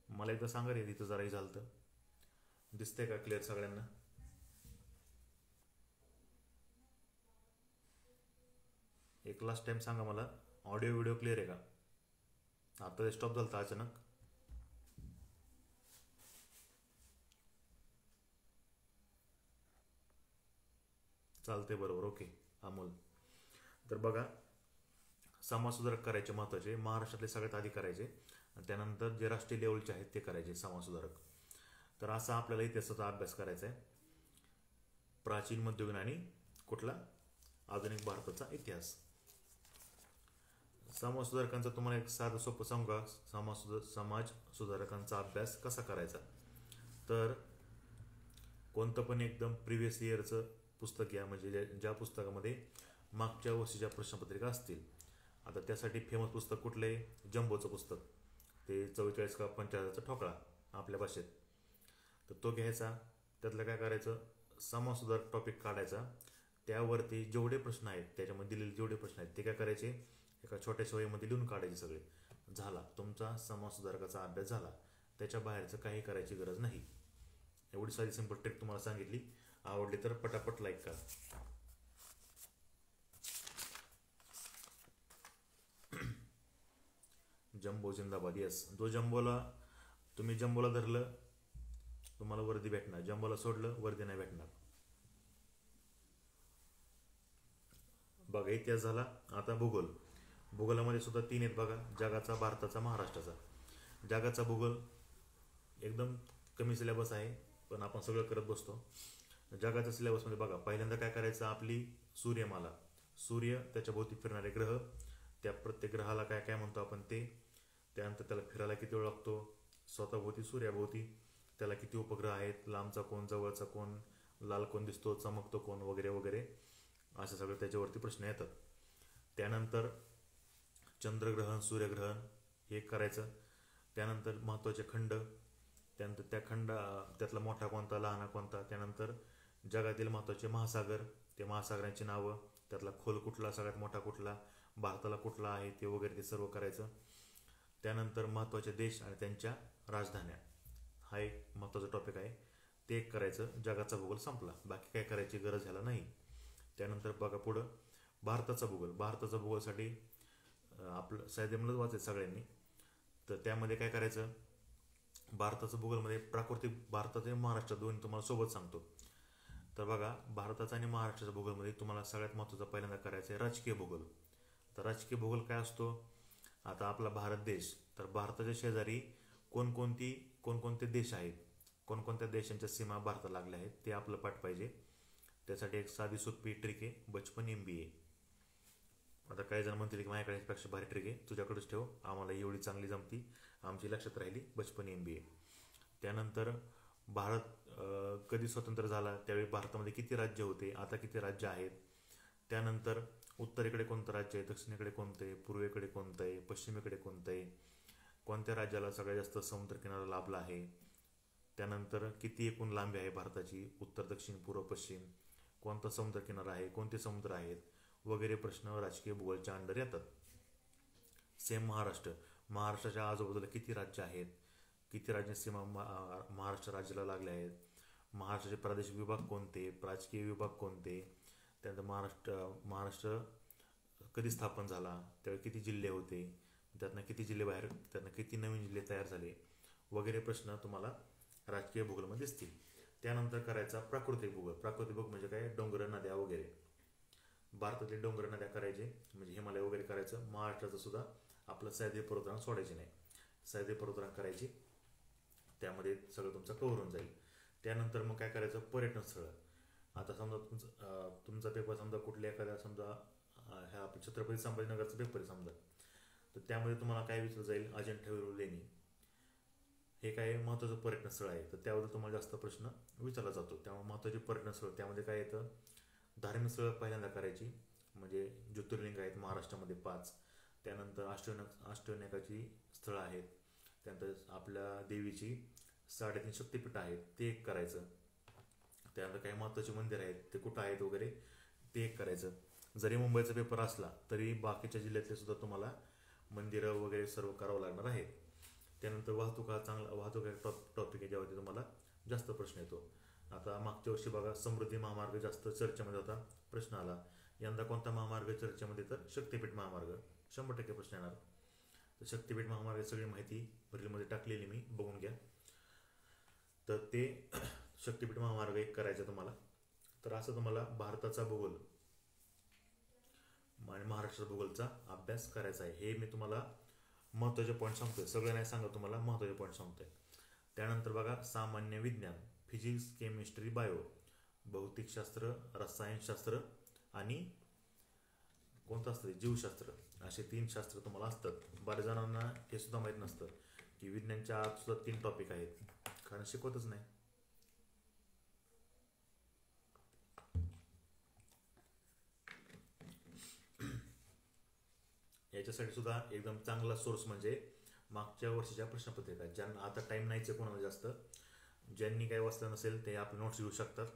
मला एकदा सांगा रे, तिथं जराही झालं. दिसतंय का क्लिअर सगळ्यांना? एक लास्ट टाइम सांगा मला, ऑडिओ व्हिडिओ क्लिअर आहे का? आता स्टॉप झालं अचानक. चालते बरोबर, ओके अमोल. तर बघा, समाज सुधारक करायचे महत्त्वाचे, महाराष्ट्रातले सगळ्यात आधी करायचे, आणि त्यानंतर जे राष्ट्रीय लेवलचे आहेत ते करायचे समाज सुधारक. तर असा आपल्याला इतिहासाचा अभ्यास करायचा आहे, प्राचीन, मध्ययुगीन आणि कुठला आधुनिक भारताचा इतिहास. समाज सुधारकांचा तुम्हाला एक साधं सोपं सांगू का? समाज सुधारकांचा अभ्यास कसा करायचा? तर कोणतं पण एकदम प्रिव्हियस इयरचं पुस्तक घ्या, म्हणजे ज्या पुस्तकामध्ये मागच्या वर्षीच्या प्रश्नपत्रिका असतील. आता त्यासाठी फेमस पुस्तक कुठलं आहे? जंबोचं पुस्तक, ते 44 का 45चा ठोकळा आपल्या भाषेत. तर तो घ्यायचा, त्यातलं काय करायचं, समाज सुधारक टॉपिक काढायचा, त्यावरती जेवढे प्रश्न आहेत, त्याच्यामध्ये दिलेले जेवढे प्रश्न आहेत ते काय करायचे, एका छोट्याशा वहीमध्ये लिहून काढायचे सगळे. झाला तुमचा समाज सुधारकाचा अभ्यास झाला. त्याच्या बाहेरचं काही करायची गरज नाही. एवढी साधी सिंपल ट्रिक तुम्हाला सांगितली. आवडली तर पटापट लाईक करा. जम्बो जिंदाबाद. यस, तुम्ही जम्बोला धरलं तुम्हाला वर्दी भेटणार, जम्बोला सोडलं वर्दी नाही भेटणार. बघा, इतिहास झाला. आता भूगोलामध्ये सुद्धा 3 आहेत बघा, जगाचा, भारताचा, महाराष्ट्राचा. जगाचा भूगोल एकदम कमी सिलेबस आहे, पण आपण सगळं करत बसतो. जगाच्या सिलेबसमध्ये बघा, पहिल्यांदा काय करायचं, आपली सूर्यमाला, सूर्य, त्याच्या भोवती फिरणारे ग्रह, त्या प्रत्येक ग्रहाला काय काय म्हणतो आपण ते, त्यानंतर त्याला फिरायला किती वेळ लागतो, स्वतःभोवती सूर्याभोवती त्याला किती उपग्रह आहेत, लांबचा कोण, जवळचा कोण, लाल कोण दिसतो, चमकतो कोण, वगैरे वगैरे, असं सगळं त्याच्यावरती प्रश्न येतात. त्यानंतर चंद्रग्रहण, सूर्यग्रहण हे करायचं. त्यानंतर महत्त्वाचे खंड, त्यानंतर त्यातला मोठा कोणता, लहान कोणता. त्यानंतर जगातील महत्त्वाचे महासागर, ते महासागरांची नावं, त्यातला खोल कुठला, सगळ्यात मोठा कुठला, भारताला कुठला आहे ते वगैरे, ते सर्व करायचं. त्यानंतर महत्त्वाचे देश आणि त्यांच्या राजधान्या, हा एक महत्त्वाचा टॉपिक आहे, ते एक करायचं. जगाचा भूगोल संपला, बाकी काय करायची गरज ह्याला नाही. त्यानंतर बघा पुढं भारताचा भूगोल. भारताचा भूगोलसाठी आपलं साहित्यामधलंच वाचायचं सगळ्यांनी. तर त्यामध्ये काय करायचं, भारताचं भूगोलमध्ये प्राकृतिक, भारताचे महाराष्ट्र दोन्ही तुम्हाला सोबत सांगतो. तर बघा, भारताचा आणि महाराष्ट्राच्या भूगोलमध्ये तुम्हाला सगळ्यात महत्त्वाचा पहिल्यांदा करायचं आहे राजकीय भूगोल. तर राजकीय भूगोल काय असतो, आता आपला भारत देश, तर भारताच्या शेजारी कोणकोणते देश आहेत, कोणकोणत्या देशांच्या सीमा भारताला लागल्या आहेत, ते आपलं पाठ पाहिजे. त्यासाठी एक साधी सोपी ट्रिक आहे, बचपन MBA. आता काही जण म्हणतील की माझ्याकडे याच्यापेक्षा भारी ट्रिक आहे, तुझ्याकडेच ठेव, आम्हाला एवढी चांगली जमती, आमची लक्षात राहिली, बचपन MBA. त्यानंतर भारत कधी स्वतंत्र झाला, त्यावेळी भारतामध्ये किती राज्य होते, आता किती राज्य आहेत. त्यानंतर उत्तरेकडे कोणतं राज्य आहे, दक्षिणेकडे कोणतं आहे, पूर्वेकडे कोणतं आहे, पश्चिमेकडे कोणतं आहे, कोणत्या राज्याला सगळ्यात जास्त समुद्रकिनारा लाभला आहे. त्यानंतर किती एकूण लांबी आहे भारताची, उत्तर, दक्षिण, पूर्व, पश्चिम, कोणता समुद्रकिनारा आहे, कोणते समुद्र आहेत, वगैरे प्रश्न राजकीय भूगोलच्या अंडर येतात. सेम महाराष्ट्राच्या आजूबाजूला किती राज्य आहेत, किती राज्य सीमा महाराष्ट्र राज्याला लागले आहेत, महाराष्ट्राचे प्रादेशिक विभाग कोणते, राजकीय विभाग कोणते, त्यानंतर महाराष्ट्र कधी स्थापन झाला, त्यावेळी किती जिल्हे होते, त्यातनं किती जिल्हे बाहेर, त्यातनं किती नवीन जिल्हे तयार झाले, वगैरे प्रश्न तुम्हाला राजकीय भूगोलमध्ये दिसतील. त्यानंतर करायचा प्राकृतिक भूगोल. प्राकृतिक भूगोल म्हणजे काय, डोंगर, नद्या वगैरे. भारतातले डोंगर, नद्या करायचे, म्हणजे हिमालय वगैरे करायचं. महाराष्ट्राचं सुद्धा आपलं सह्याद्री पर्वतरांग सोडायचे नाही, सह्याद्री पर्वतरांग करायची, त्यामध्ये सगळं तुमचं कव्हर होऊन जाईल. त्यानंतर मग काय करायचं, पर्यटन स्थळं. आता समजा तुमचा पेपर समजा कुठल्या एखाद्या, समजा ह्या छत्रपती संभाजीनगरचा पेपर समजा, तर त्यामध्ये तुम्हाला काय विचारलं जाईल, अजिंठा वेरूळ लेणी, हे काय महत्त्वाचं पर्यटन स्थळ आहे, तर त्याबद्दल तुम्हाला जास्त प्रश्न विचारला जातो. त्यामुळे महत्त्वाचे पर्यटन स्थळ त्यामध्ये काय येतं, धार्मिक स्थळं पहिल्यांदा करायची, म्हणजे ज्योतिर्लिंग आहेत महाराष्ट्रामध्ये 5. त्यानंतर अष्टविनायकाची स्थळं आहेत. त्यानंतर आपल्या देवीची 3.5 शक्तिपीठं आहेत, ते एक करायचं. त्यानंतर काही महत्त्वाचे मंदिर आहेत, ते कुठं आहेत वगैरे, ते एक करायचं. जरी मुंबईचा पेपर असला तरी बाकीच्या जिल्ह्यातले सुद्धा तुम्हाला मंदिरं वगैरे सर्व करावं लागणार आहे. त्यानंतर वाहतूक हा चांगला वाहतूक एक टॉपिक आहे, ज्यावरती तुम्हाला जास्त प्रश्न येतो. आता मागच्या वर्षी बघा समृद्धी महामार्ग जास्त चर्चेमध्ये होता, प्रश्न आला. यंदा कोणता महामार्ग चर्चेमध्ये, तर शक्तिपीठ महामार्ग 100% प्रश्न येणार. तर शक्तिपीठ महामार्ग सगळी माहिती रीलमध्ये टाकलेली मी, बघून घ्या. तर ते शक्तिपीठ महामार्ग एक करायचा तुम्हाला. तर असं तुम्हाला भारताचा भूगोल आणि महाराष्ट्र भूगोलचा अभ्यास करायचा आहे. हे मी तुम्हाला महत्त्वाचे पॉईंट सांगतोय, सगळं नाही सांगत तुम्हाला, महत्त्वाचे पॉईंट सांगतोय. त्यानंतर बघा सामान्य विज्ञान, फिजिक्स, केमिस्ट्री, बायो, भौतिकशास्त्र, रसायनशास्त्र आणि कोणतं असतं जीवशास्त्र, असे 3 शास्त्र तुम्हाला असतात. बऱ्याच जणांना हे सुद्धा माहीत नसतं की विज्ञानच्या आत सुद्धा 3 टॉपिक आहेत, कारण शिकवतच नाही. याच्यासाठी सुद्धा एकदम चांगला सोर्स म्हणजे मागच्या वर्षीच्या प्रश्नपत्रिका, ज्यांना आता टाईम नाहीच आहे कोणाला जास्त, ज्यांनी काही वाचलं नसेल ते आपले नोट्स घेऊ शकतात.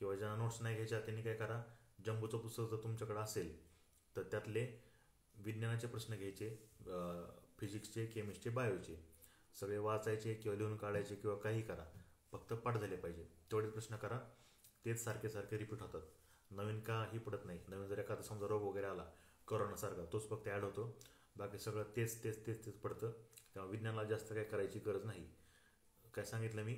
किंवा ज्यांना नोट्स नाही घ्यायच्या त्यांनी काय करा, जम्बोचं पुस्तक जर तुमच्याकडे असेल तर त्यातले विज्ञानाचे प्रश्न घ्यायचे, फिजिक्सचे, केमिस्ट्री, बायोचे सगळे वाचायचे किंवा लिहून काढायचे किंवा काही करा, फक्त पाठ झाले पाहिजे तेवढे प्रश्न करा. तेच सारखे सारखे रिपीट होतात, नवीन काही पडत नाही. नवीन जर एखादा समजा रोग वगैरे आला कोरोनासारखा, तोच फक्त ॲड होतो, बाकी सगळं तेच तेच तेच तेच पडतं. तेव्हा विज्ञानाला जास्त काय करायची गरज नाही. काय सांगितलं मी,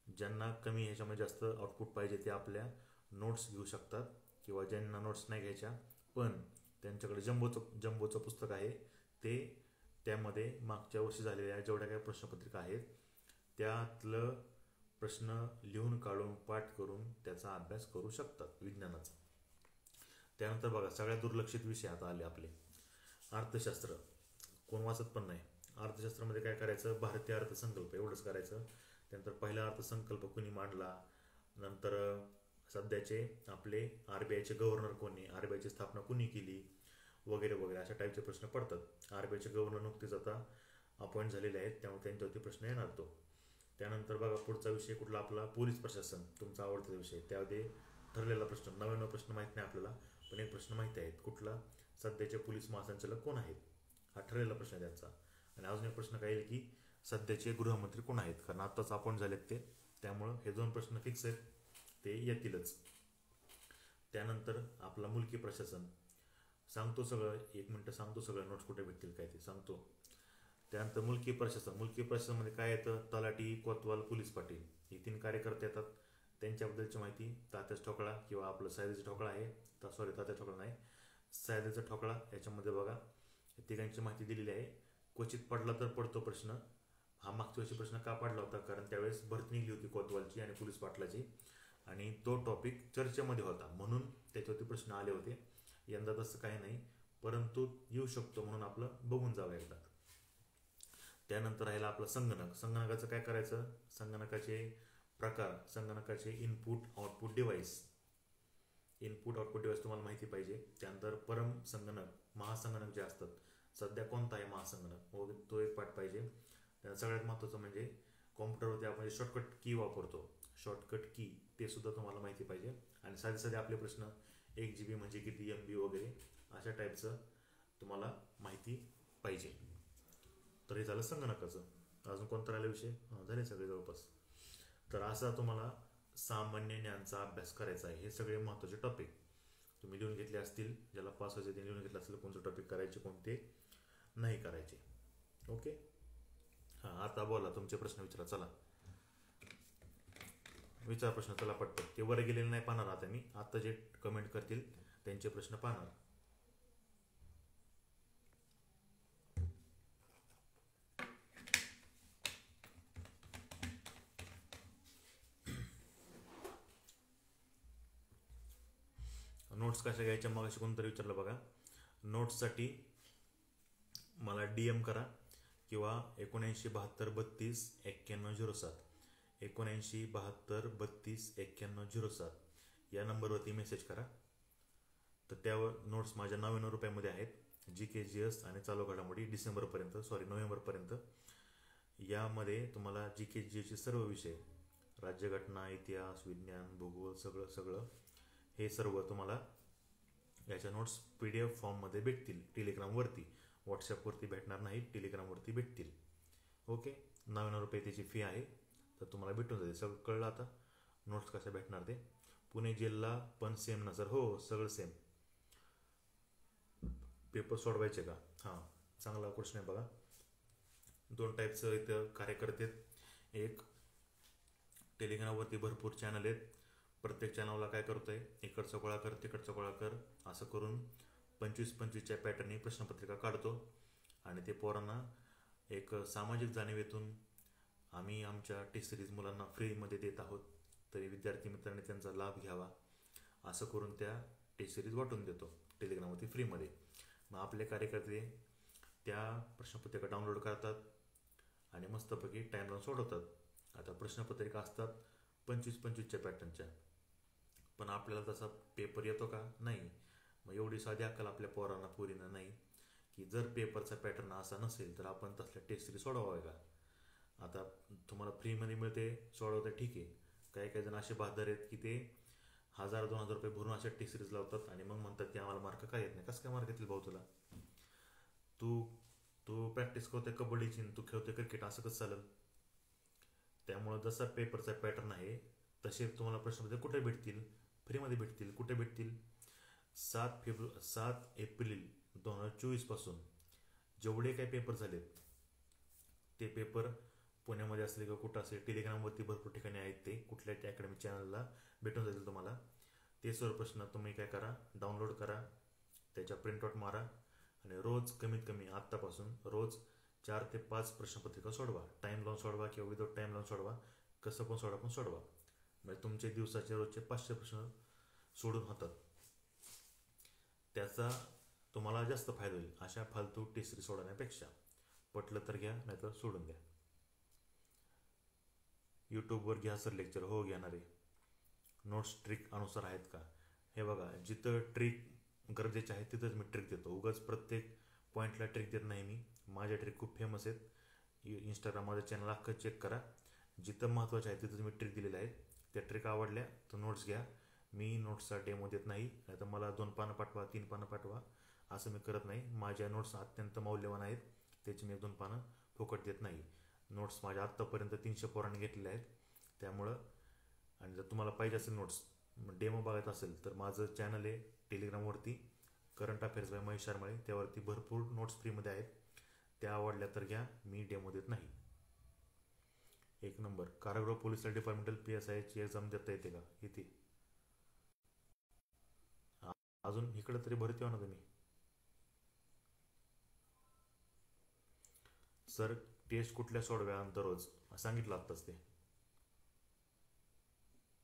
ज्यांना कमी ह्याच्यामध्ये जास्त आउटपुट पाहिजे ते आपल्या नोट्स घेऊ शकतात, किंवा ज्यांना नोट्स नाही घ्यायच्या पण त्यांच्याकडे जम्बोचं पुस्तक आहे, ते त्यामध्ये मागच्या वर्षी झालेल्या जेवढ्या काही प्रश्नपत्रिका आहेत त्यातलं प्रश्न लिहून काढून पाठ करून त्याचा अभ्यास करू शकतात विज्ञानाचा. त्यानंतर बघा सगळ्यात दुर्लक्षित विषय आता आले आपले, अर्थशास्त्र. कोण वाचत पण नाही. अर्थशास्त्रामध्ये काय करायचं, भारतीय अर्थसंकल्प एवढंच करायचं. त्यानंतर पहिला अर्थसंकल्प कुणी मांडला, नंतर सध्याचे आपले RBIचे गव्हर्नर कोणी, RBIची स्थापना कुणी केली वगैरे वगैरे, अशा टाईपचे प्रश्न पडतात. RBIचे गव्हर्नर नुकतेच आता अपॉइंट झालेले आहेत, त्यामुळे त्यांच्यावरती प्रश्न येणार तो. त्यानंतर बघा पुढचा विषय कुठला आपला, पोलीस प्रशासन, तुमचा आवडता विषय. त्यामध्ये ठरलेला प्रश्न, 99 प्रश्न माहीत नाही आपल्याला, पण एक प्रश्न माहिती आहेत, कुठला, सध्याचे पोलीस महासंचालक कोण आहेत, हा ठरलेला प्रश्न आहे त्यांचा. आणि अजून एक प्रश्न काय येईल की सध्याचे गृहमंत्री कोण आहेत, कारण आत्ताच अपॉइंट झालेत ते, त्यामुळं हे 2 प्रश्न फिक्स आहेत, ते येतीलच. त्यानंतर आपला मुलकी प्रशासन सांगतो सगळं, 1 मिनटं सांगतो सगळं, नोट्स कुठे भेटतील काय ते सांगतो. त्यानंतर मुलकी प्रशासनामध्ये काय येतं, तलाठी, कोतवाल, पोलीस पाटील हे 3 कार्यकर्ते येतात. त्यांच्याबद्दलची माहिती तात्याच ठोकळा किंवा आपलं सयाजीचा ठोकळा आहे, तात्या ठोकळा नाही, सयाजीचा ठोकळा, याच्यामध्ये बघा तिघांची माहिती दिलेली आहे. क्वचित पडला तर पडतो प्रश्न. हा मागच्या वर्षी प्रश्न का पडला होता, कारण त्यावेळेस भरती निघली होती कोतवालची आणि पोलीस पाटलाची, आणि तो टॉपिक चर्चेमध्ये होता म्हणून त्याच्यावरती प्रश्न आले होते. यंदा तसं काही नाही, परंतु येऊ शकतो म्हणून आपलं बघून जावं एकदा. त्यानंतर राहिला आपला संगणकाचं काय करायचं, संगणकाचे प्रकार, संगणकाचे इनपुट आउटपुट डिव्हाइस तुम्हाला माहिती पाहिजे. त्यानंतर परम संगणक, महासंगणक जे असतात, सध्या कोणता आहे महासंगणक वगैरे, तो एक पाठ पाहिजे. सगळ्यात महत्त्वाचं म्हणजे कॉम्प्युटरवरती आपण शॉर्टकट की वापरतो, शॉर्टकट की, ते सुद्धा तुम्हाला माहिती पाहिजे. आणि साधे आपले प्रश्न, 1 GB म्हणजे किती, MB वगैरे, अशा टाईपचं तुम्हाला माहिती पाहिजे. तर हे झालं संगणकाचं. अजून कोणता राहिला विषय, झाले सगळे जवळपास. तर असा तुम्हाला सामान्य ज्ञानचा अभ्यास करायचा आहे. हे सगळे महत्त्वाचे टॉपिक तुम्ही लिहून घेतले असतील, ज्याला पास व्हायचे त्यांनी लिहून घेतलं असेल, कोणते टॉपिक करायचे कोणते नाही करायचे. ओके, हां आता बोला, तुमचे प्रश्न विचारा. चला विचार प्रश्न, चला पटपट. ते वर गेलेले नाही पाहणार आता मी, आता जे कमेंट करतील त्यांचे प्रश्न पाहणार. नोट्स कशा घ्यायच्या मग अशी कोणतरी विचारलं बघा. नोट्ससाठी मला DM करा किंवा 7972329107 7972329107 या नंबरवरती मेसेज करा. तर त्यावर नोट्स माझ्या 99 रुपयामध्ये आहेत. GK GS आणि चालू घडामोडी नोव्हेंबरपर्यंत. यामध्ये तुम्हाला GK GSचे सर्व विषय, राज्यघटना, इतिहास, विज्ञान, भूगोल, सगळं हे सर्व तुम्हाला याच्या नोट्स PDF फॉर्ममध्ये भेटतील. टेलिग्रामवरती, व्हॉट्सॲपवरती भेटणार नाही, टेलिग्रामवरती भेटतील. ओके. 99 रुपये त्याची फी आहे. तर तुम्हाला भेटून जाईल. सगळं कळलं आता नोट्स कशा भेटणार ते. पुणे जिल्हा पण सेम ना सर? हो, सगळं सेम. पेपर सोडवायचे का? हां, चांगला क्वेश्चन आहे बघा. 2 टाईपचं इथं कार्यकर्ते. एक, टेलिग्रामवरती भरपूर चॅनल आहेत. प्रत्येक चॅनलला काय करतोय, इकडचा गोळा कर, तिकडचा गोळा कर, असं करून 25-25च्या पॅटर्ननी प्रश्नपत्रिका काढतो. आणि ते पोरांना एक सामाजिक जाणीवेतून आम्ही आमच्या टेस्ट सिरीज मुलांना फ्रीमध्ये देत आहोत, तरी विद्यार्थी मित्रांनी त्यांचा लाभ घ्यावा असं करून त्या टेस्ट सिरीज वाटून देतो टेलिग्रामवरती फ्रीमध्ये. मग आपले कार्यकर्ते त्या प्रश्नपत्रिका डाउनलोड करतात आणि मस्तपैकी टाईमलाईन सोडवतात. आता प्रश्नपत्रिका असतात 25-25च्या पॅटर्नच्या, पण आपल्याला तसा पेपर येतो का? नाही. मग एवढी साधी अक्कल आपल्या पोरींना नाही की जर पेपरचा पॅटर्न असा नसेल तर आपण तसल्या टेस्ट सिरीज सोडवावे का? आता तुम्हाला फ्रीमध्ये मिळते, सोडवते, ठीक आहे. काही जण असे बहादर आहेत की ते 1000-2000 रुपये भरून अशा टेस्ट सिरीज लावतात आणि मग म्हणतात की आम्हाला मार्क काय येत नाही. कसं काय मार्क येतील भाऊ तुला? तू प्रॅक्टिस करतोय कबड्डीची, तू खेळतोय क्रिकेट, असं कसं चालेल? त्यामुळं जसा पेपरचा पॅटर्न आहे तसे तुम्हाला प्रश्नपत्रिका कुठे भेटतील? फ्रीमध्ये भेटतील. कुठे भेटतील? 7 एप्रिल 2024 पासून जेवढे काही पेपर झालेत ते पेपर पुण्यामध्ये असले किंवा कुठं असेल, टेलिग्रामवरती भरपूर ठिकाणी आहेत. ते कुठल्या अकॅडमी चॅनलला भेटून जातील तुम्हाला. ते सर्व प्रश्न तुम्ही काय करा, डाउनलोड करा, त्याच्या प्रिंटआउट मारा आणि रोज कमीत कमी आत्तापासून रोज 4 ते 5 प्रश्नपत्रिका सोडवा. टाईम लावून सोडवा किंवा विदाऊट टाईम लावून सोडवा, कसं पण सोडवा. म्हणजे तुमचे दिवसाचे रोजचे 500 प्रश्न सोडून होतात. त्याचा तुम्हाला जास्त फायदा होईल अशा फालतू टेस्ट सिरीज सोडवण्यापेक्षा. पटलं तर घ्या, नाहीतर सोडून द्या. यूट्यूबवर घ्या सर लेक्चर. हो, घेणार आहे. नोट्स ट्रिक अनुसार आहेत का? हे बघा, जिथं ट्रिक गरजेचे आहे तिथंच मी ट्रिक देतो. उगाच प्रत्येक पॉईंटला ट्रिक देत नाही मी. माझ्या ट्रिक खूप फेमस आहेत. इंस्टाग्राम माझं चॅनल अख्खं चेक करा. जिथं महत्त्वाचं आहे तिथंच मी ट्रिक दिलेल्या आहेत. त्या ट्रिक आवडल्या तर नोट्स घ्या. मी नोट्सचा डेमो देत नाही. नाहीतर मला 2 पानं पाठवा, 3 पानं पाठवा, असं मी करत नाही. माझ्या नोट्स अत्यंत मौल्यवान आहेत, त्याची मी 2 पानं फुकट देत नाही. नोट्स माझ्या आत्तापर्यंत 300 पोरांनी घेतलेले आहेत. त्यामुळं, आणि जर तुम्हाला पाहिजे असेल नोट्स, डेमो बघायचा असेल तर माझं चॅनल आहे टेलिग्रामवरती, करंट अफेअर्स बाय महेश शारमाळे. त्यावरती भरपूर नोट्स फ्रीमध्ये आहेत. त्या आवडल्या तर घ्या, मी डेमो देत नाही. 1 नंबर. कारागृह पोलीस डिपार्टमेंटल PSIची एक्झाम देता येते का? येते. अजून इकडं तरी भरती ना तुम्ही. सर टेस्ट कुठल्या सोडव्या दररोज? सांगितलं आत्ताच ते.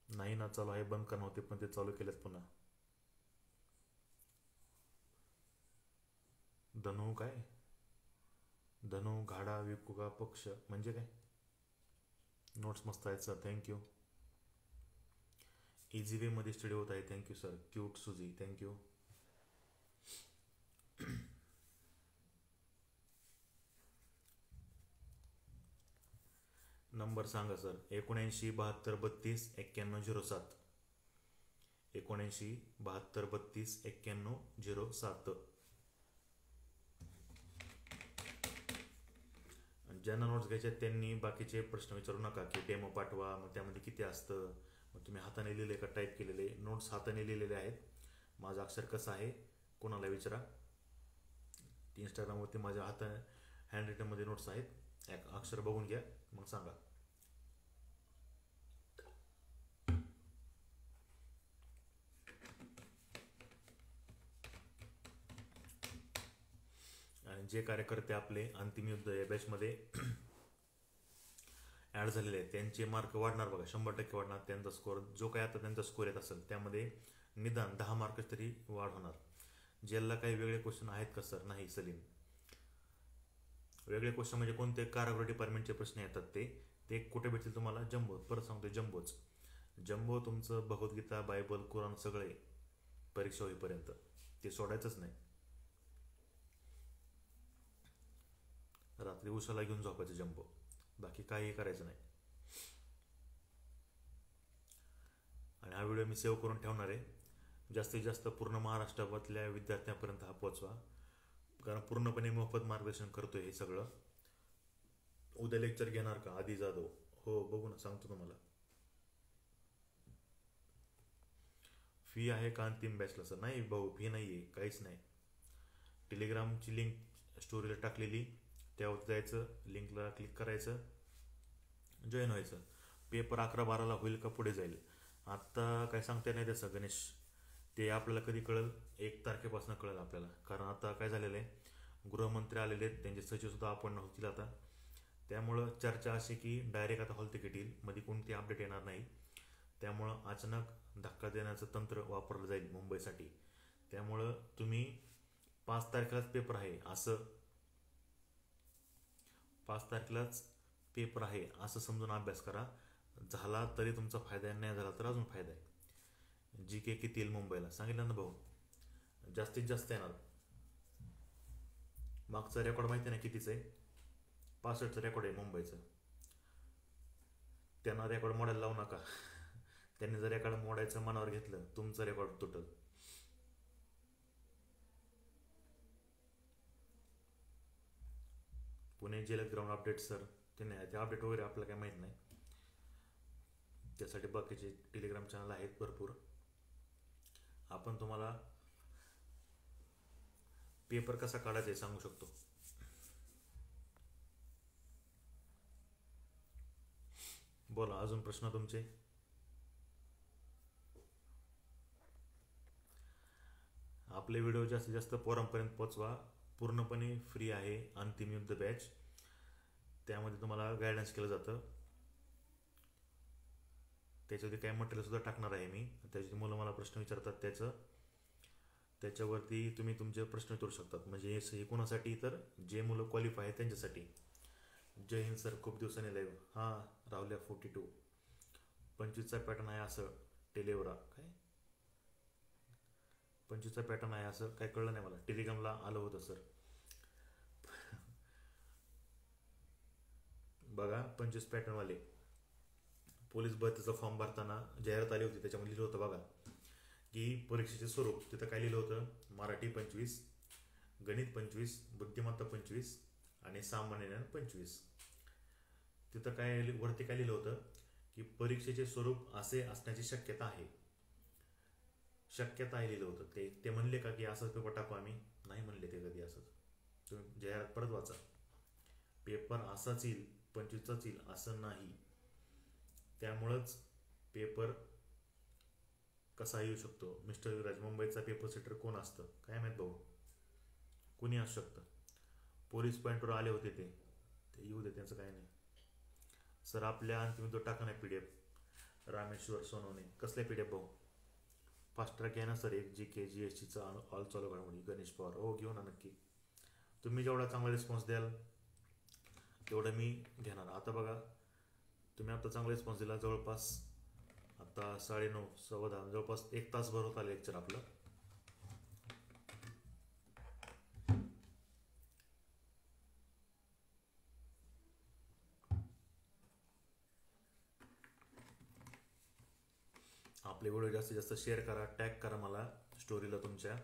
नाही ना, चालू आहे. बंद करणार होते पण ते चालू केलेत पुन्हा. धनु काय? धनु, घाडा, विकुका, पक्ष म्हणजे काय? नोट्स मस्त आहेत सर, थँक्यू. इझी वेमध्ये स्टडी होत आहे, थँक्यू सर. क्यूट सुजी, थँक्यू. नंबर सांगा सर. 7972329107. 7972329107. ज्यांना नोट्स घ्यायच्या त्यांनी बाकीचे प्रश्न विचारू नका की डेमो पाठवा, मग त्यामध्ये किती असतं, मग तुम्ही हाताने लिहिले का टाईप केलेले. नोट्स हाताने लिहिलेले आहेत. माझं अक्षर कसं आहे कोणाला विचारा. इंस्टाग्रामवरती माझ्या हँड रिटनमध्ये नोट्स आहेत. अक्षर बघून घ्या, मग सांगा. आणि जे कार्यकर्ते आपले अंतिम युद्ध या बॅचमध्ये ॲड झालेले आहेत त्यांचे मार्क वाढणार बघा, 100% वाढणार. त्यांचा स्कोअर जो काय आता त्यांचा स्कोअर येत असेल त्यामध्ये निदान 10 मार्क तरी वाढ होणार. जेलला काही वेगळे क्वेश्चन आहेत का सर? नाही सलीम. वेगळे क्वेश्चन म्हणजे कोणते कारागृह डिपार्टमेंटचे प्रश्न येतात ते कुठे भेटतील तुम्हाला? जम्बो. परत सांगतो, जम्बोच. जम्बो तुमचं भगवद्गीता, बायबल, कुराण सगळे परीक्षा होईपर्यंत ते सोडायचंच नाही. रात्री उशाला घेऊन झोपायचं जम्बो, बाकी काही करायचं नाही. आणि हा व्हिडिओ मी सेव्ह करून ठेवणार आहे. जास्तीत जास्त पूर्ण महाराष्ट्रातल्या विद्यार्थ्यांपर्यंत हा पोचवा, कारण पूर्णपणे मोफत मार्गदर्शन करतोय हे सगळं. उद्या लेक्चर घेणार का आदी जाधव? हो, बघू ना, सांगतो तुम्हाला. फी आहे का अंतिम बॅचला? सर नाही भाऊ, फी नाही आहे, काहीच नाही. टेलिग्रामची लिंक स्टोरीला टाकलेली, त्यावर जायचं, लिंकला क्लिक करायचं, जॉईन व्हायचं. पेपर 11-12ला होईल का पुढे जाईल आत्ता काय सांगता नाही त्याचं गणेश. ते आपल्याला कधी कळेल? 1 तारखेपासून कळेल आपल्याला. कारण आता काय झालेलं आहे, गृहमंत्री आलेले आहेत, त्यांचे सचिवसुद्धा अपॉइंट होतील आता. त्यामुळं चर्चा अशी की डायरेक्ट आता हॉल तिकीट येईल, मध्ये कोणती अपडेट येणार नाही. त्यामुळं अचानक धक्का देण्याचं तंत्र वापरलं जाईल मुंबईसाठी. त्यामुळं तुम्ही 5 तारखेलाच पेपर आहे असं 5 तारखेलाच पेपर आहे असं समजून अभ्यास करा. झाला तरी तुमचा फायदा आहे, नाही झाला तर अजून फायदा आहे. जी के किती येईल मुंबईला सांगितलं ना भाऊ? जास्तीत जास्त येणार. मागचा रेकॉर्ड माहिती नाही कितीचं आहे? 65चं रेकॉर्ड आहे मुंबईचं. त्यांना रेकॉर्ड मोडायला लावू नका. त्यांनी जर रेकॉर्ड मोडायचं मनावर घेतलं, तुमचं रेकॉर्ड तुटल. पुणे जिल्ह्यात ग्राउंड अपडेट सर ते नाही, ते अपडेट वगैरे आपल्याला काय माहीत नाही. त्यासाठी बाकीचे टेलिग्राम चॅनल आहेत भरपूर. आपण तुम्हाला पेपर कसा काढायचा आहे सांगू शकतो. बोला, अजून प्रश्न तुमचे? आपले व्हिडिओ जास्तीत जास्त पोरांपर्यंत पोचवा. पूर्णपणे फ्री आहे अंतिम युद्ध बॅच. त्यामध्ये तुम्हाला गायडन्स केलं जातं. त्याच्यावरती काही मटेरियलसुद्धा टाकणार आहे मी. त्याची मुलं मला प्रश्न विचारतात, त्याच्यावरती तुम्ही तुमचे प्रश्न विचारू शकतात. म्हणजे हे कोणासाठी? तर जे मुलं क्वालिफाय आहे त्यांच्यासाठी. जय हिंद सर, खूप दिवसांनी लाईव्ह. हां, राहुल्या 42. 25चा पॅटर्न आहे असं टेलेवरा काय? 25चा पॅटर्न आहे असं काय कळलं नाही मला. टेलिग्रामला आलं होतं सर. बघा, 25 पॅटर्नवाले पोलीस भरतीचा फॉर्म भरताना जाहिरात आली होती, त्याच्यामध्ये लिहिलं होतं बघा की परीक्षेचे स्वरूप. तिथं काय लिहिलं होतं? मराठी 25, गणित 25, बुद्धिमत्ता 25 आणि सामान्य ज्ञान 25. तिथं काय वरती काय लिहिलं होतं की परीक्षेचे स्वरूप असे असण्याची शक्यता आहे. शक्यता आहे लिहिलं होतं. ते म्हणले का की असंच पेपर टाकू आम्ही? नाही म्हणले ते कधी असंच. तुम्ही जाहिरात परत वाचा. पेपर असाच येईल, 25चाच येईल असं नाही. त्यामुळंच पेपर कसा येऊ शकतो. मिस्टर विराज, मुंबईचा पेपर सेटर कोण असतं काय माहीत भाऊ? कुणी असू शकतं. पोलीस पॉईंटवर आले होते ते येऊ दे, त्यांचं काय नाही. सर आपल्या अंतिम तो टाका नाही PDF. रामेश्वर सोनवणे, कसले PDF भाऊ? फास्ट ट्रॅक आहे ना सर, एक GK GSTचा ऑल चालू घडामोडी. गणेश पवार, हो घेऊ ना नक्की. तुम्ही जेवढा चांगला रिस्पॉन्स द्याल तेवढं मी घेणार. आता बघा, तुम्ही आता चांगला रिस्पॉन्स दिला. जवळपास आता 9:30 10:15 जवळपास 1 तासभर होत आलं लेक्चर आपलं. आपले व्हिडिओ जास्तीत जास्त शेअर करा, टॅग करा मला स्टोरीला तुमच्या.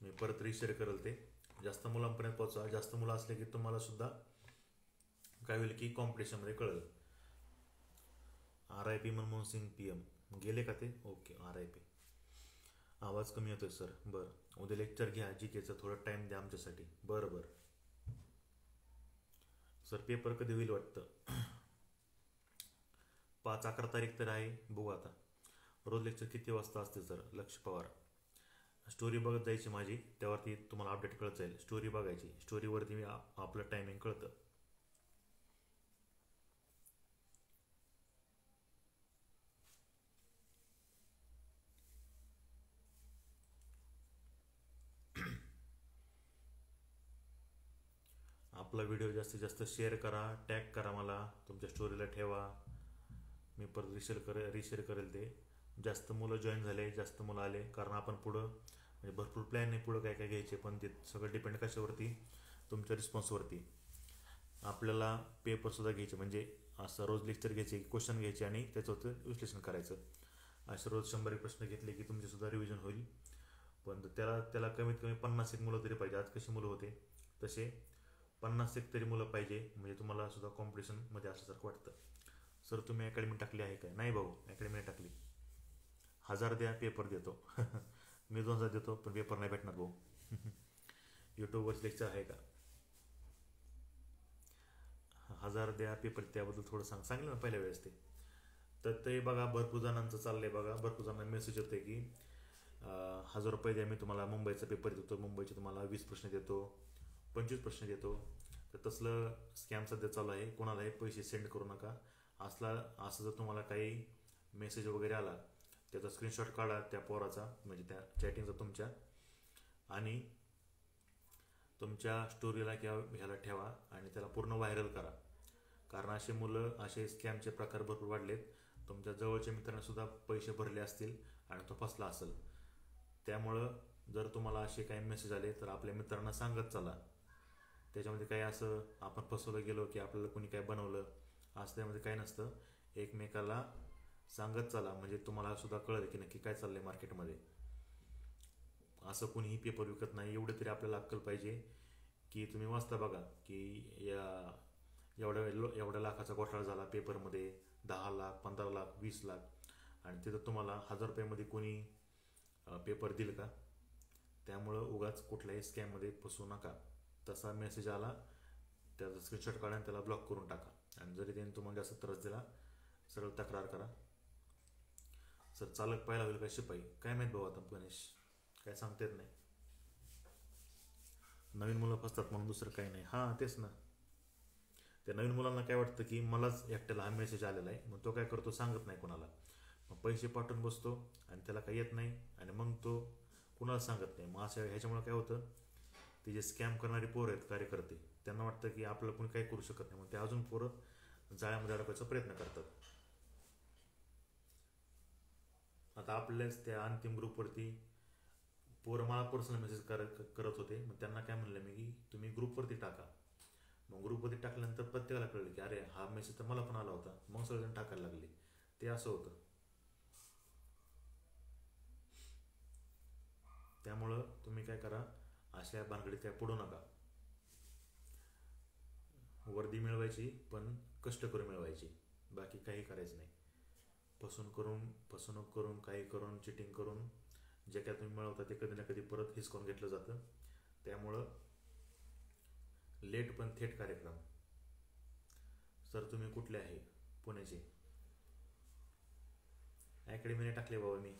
मी परत रिशेअर करेल. ते जास्त मुलांपर्यंत पोहोचवा. जास्त मुलं असले की तुम्हाला सुद्धा काय होईल की कॉम्पिटिशनमध्ये कळेल. RIP मनमोहन सिंग PM गेले का ते? Okay, RIP. आवाज कमी होतोय सर. बरं, उद्या लेक्चर घ्या GKचं, थोडं टाईम द्या आमच्यासाठी. बरं सर, पेपर कधी होईल वाटतं? 5-11 तारीख तर आहे, बघू आता. रोज लेक्चर किती वाजता असते सर? लक्ष पवार. स्टोरी बघत जायची माझी, त्यावरती तुम्हाला अपडेट कळत जाईल. स्टोरी बघायची, स्टोरीवरती आपलं टायमिंग कळतं. आपला व्हिडिओ जास्तीत जास्त शेअर करा, टॅग करा मला, तुमच्या स्टोरीला ठेवा. मी परत रिशेअर करेल ते. जास्त मुलं जॉईन झाले, जास्त मुलं आले, कारण आपण पुढं म्हणजे भरपूर प्लॅन आहे पुढं काय काय घ्यायचे, पण ते सगळं डिपेंड कशावरती, तुमच्या रिस्पॉन्सवरती. आपल्याला पेपरसुद्धा घ्यायचे, म्हणजे असं रोज लेक्चर घ्यायचे, क्वेश्चन घ्यायचे आणि त्याच्यावरती विश्लेषण करायचं. असे रोज 100 प्रश्न घेतले की तुमचीसुद्धा रिव्हिजन होईल. पण त्याला कमीत कमी 50 एक मुलं तरी पाहिजे. आज कशी मुलं होते तसे 50 एक तरी मुलं पाहिजे, म्हणजे तुम्हाला सुद्धा कॉम्पिटिशनमध्ये असल्यासारखं वाटतं. सर तुम्ही अकॅडमी टाकली आहे काय? नाही भाऊ, अकॅडमी टाकली. 1000 द्या, पेपर देतो. मी 2000 देतो, पण पेपर नाही भेटणार भाऊ. यूट्यूबवरच लेक्चर आहे का? 1000 द्या, पेपर. त्याबद्दल थोडं सांगितलं ना पहिल्या वेळेस ते. तर ते बघा भरपूर जणांचं चाललंय बघा. भरपूर जणांना मेसेज येतोय की 1000 रुपये द्या, मी तुम्हाला मुंबईचा पेपर देतो, मुंबईचे तुम्हाला 20 प्रश्न देतो, 25 प्रश्न देतो. तर तसलं स्कॅम सध्या चालू आहे. कोणालाही पैसे सेंड करू नका. असं जर तुम्हाला काही मेसेज वगैरे आला, त्याचा स्क्रीनशॉट काढा त्या पोराचा, म्हणजे त्या चॅटिंगचा तुमच्या, आणि तुमच्या स्टोरीला किंवा ह्याला ठेवा आणि त्याला पूर्ण व्हायरल करा. कारण असे स्कॅमचे प्रकार भरपूर वाढलेत. तुमच्या जवळच्या मित्रांना सुद्धा पैसे भरले असतील आणि तो फसला असेल. त्यामुळं जर तुम्हाला असे काही मेसेज आले तर आपल्या मित्रांना सांगत चला. त्याच्यामध्ये काही असं आपण फसवलं गेलो की आपल्याला कोणी काय बनवलं असं त्यामध्ये काही नसतं. एकमेकाला सांगत चला, म्हणजे तुम्हाला सुद्धा कळेल की नक्की काय चाललंय मार्केटमध्ये. असं कोणीही पेपर विकत नाही, एवढे तरी आपल्याला अक्कल पाहिजे की तुम्ही वाचता बघा की एवढ्या लाखाचा घोटाळा झाला पेपरमध्ये, 10 लाख, 15 लाख, 20 लाख, आणि तिथं तुम्हाला 1000 रुपयामध्ये कोणी पेपर दिल का? त्यामुळं उगाच कुठल्याही स्कॅममध्ये फसू नका. तसा मेसेज आला त्याचा स्क्रीनशॉट काढा आणि त्याला ब्लॉक करून टाका. आणि जरी त्याने तुम्हाला जास्त त्रास दिला, सरळ तक्रार करा. सर चालक पाहिला होईल का शिपाई? काय माहीत भाऊ, आता गणेश काय सांगता येत नाही. नवीन मुलं फसतात म्हणून दुसरं काही नाही. हां तेच ना. त्या नवीन मुलांना काय वाटतं की मलाच एकट्याला हा मेसेज आलेला आहे, मग तो काय करतो, सांगत नाही कोणाला. मग पैसे पाठवून बसतो आणि त्याला काही येत नाही, आणि मग तो कुणाला सांगत नाही. मग असं ह्याच्यामुळे काय होतं, ते जे स्कॅम करणारे पोरं आहेत, कार्यकर्ते, त्यांना वाटतं की आपल्याला कोणी काही करू शकत नाही, मग ते अजून पोरं जाळ्यामध्ये अडकवायचा प्रयत्न करतात. आता आपल्याच त्या अंतिम ग्रुपवरती पोरं मला पर्सनल मेसेज करत होते. मग त्यांना काय म्हणलं मी की तुम्ही ग्रुपवरती टाका. मग ग्रुपवरती टाकल्यानंतर प्रत्येकाला कळलं की अरे हा मेसेज तर मला पण आला होता. मग सगळेजण टाकायला लागले. ते असं होतं. त्यामुळं तुम्ही काय करा, अशा भानगडीत काय पडू नका. वर्दी मिळवायची, पण कष्ट करून मिळवायची, बाकी काही करायचं नाही. फसवणूक करून, काही करून, चिटिंग करून जे काय तुम्ही मिळवता ते कधी ना कधी परत हिसकावून घेतलं जातं. त्यामुळं लेट पण थेट कार्यक्रम. सर तुम्ही कुठले आहे? पुण्याचे. अकॅडमीने टाकले बाबा मी.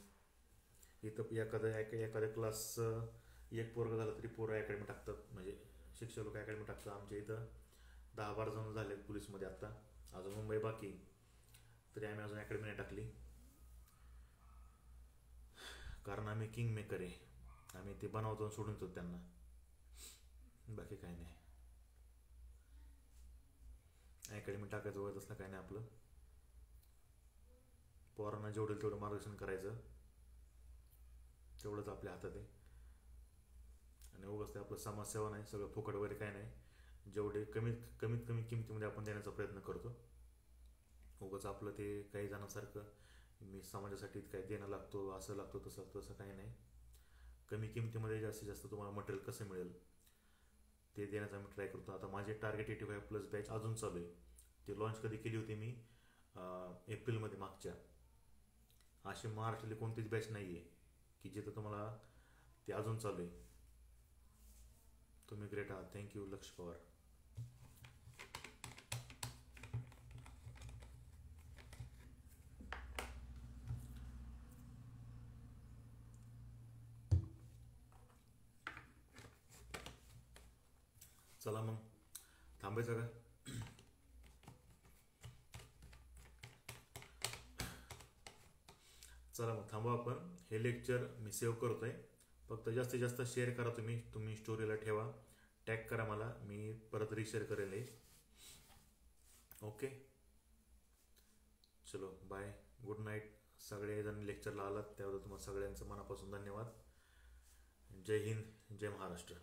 इथं एखाद्या क्लासचं एक पोरग झालं तरी पोरं अकॅडमी टाकतात, म्हणजे शिक्षक लोक अकॅडमी टाकतात. आमच्या इथं 10-12 जण झाले पोलीसमध्ये आत्ता, अजून मुंबई बाकी, तरी आम्ही अजून अकॅडमी नाही टाकली. कारण आम्ही किंग मेकर आहे. आम्ही ते बनवतो सोडून देतो त्यांना, बाकी काही नाही. अकॅडमी टाकायचं वगैरे तसलं काही नाही. आपलं पोरांना जेवढं तेवढं मार्गदर्शन करायचं, तेवढंच आपल्या हातात आहे. आणि उगाच ते आपलं समाजसेवा नाही, सगळं फुकट वगैरे काय नाही. जेवढे कमीत कमी किमतीमध्ये आपण देण्याचा प्रयत्न करतो. उगाच आपलं ते काही जणांसारखं मी समाजासाठी काही देणं लागतो, असं लागतो, तसं लागतो, असं काही नाही. कमी किमतीमध्ये जास्तीत जास्त तुम्हाला मटेरियल कसं मिळेल ते देण्याचा मी ट्राय करतो. आता माझे टार्गेट 85+ बॅच अजून चालू आहे. ती लॉन्च कधी केली होती मी? एप्रिलमध्ये मागच्या. अशी महाराष्ट्रातली कोणतीच बॅच नाही आहे की जिथं तुम्हाला ते अजून चालू आहे. तुम्ही ग्रेट आहात. थँक्यू लक्ष पवार. चला मग थांबायचं का? चला मग थांबा आपण. हे लेक्चर मी सेव्ह करतोय. फक्त जास्तीत जास्त शेअर करा. तुम्ही स्टोरीला ठेवा, टॅग करा मला, मी परत रिशेअर करेल हे. ओके, चलो बाय, गुड नाईट. सगळेजण लेक्चरला आलात त्याबद्दल तुम्हाला सगळ्यांचं मनापासून धन्यवाद. जय हिंद, जय महाराष्ट्र.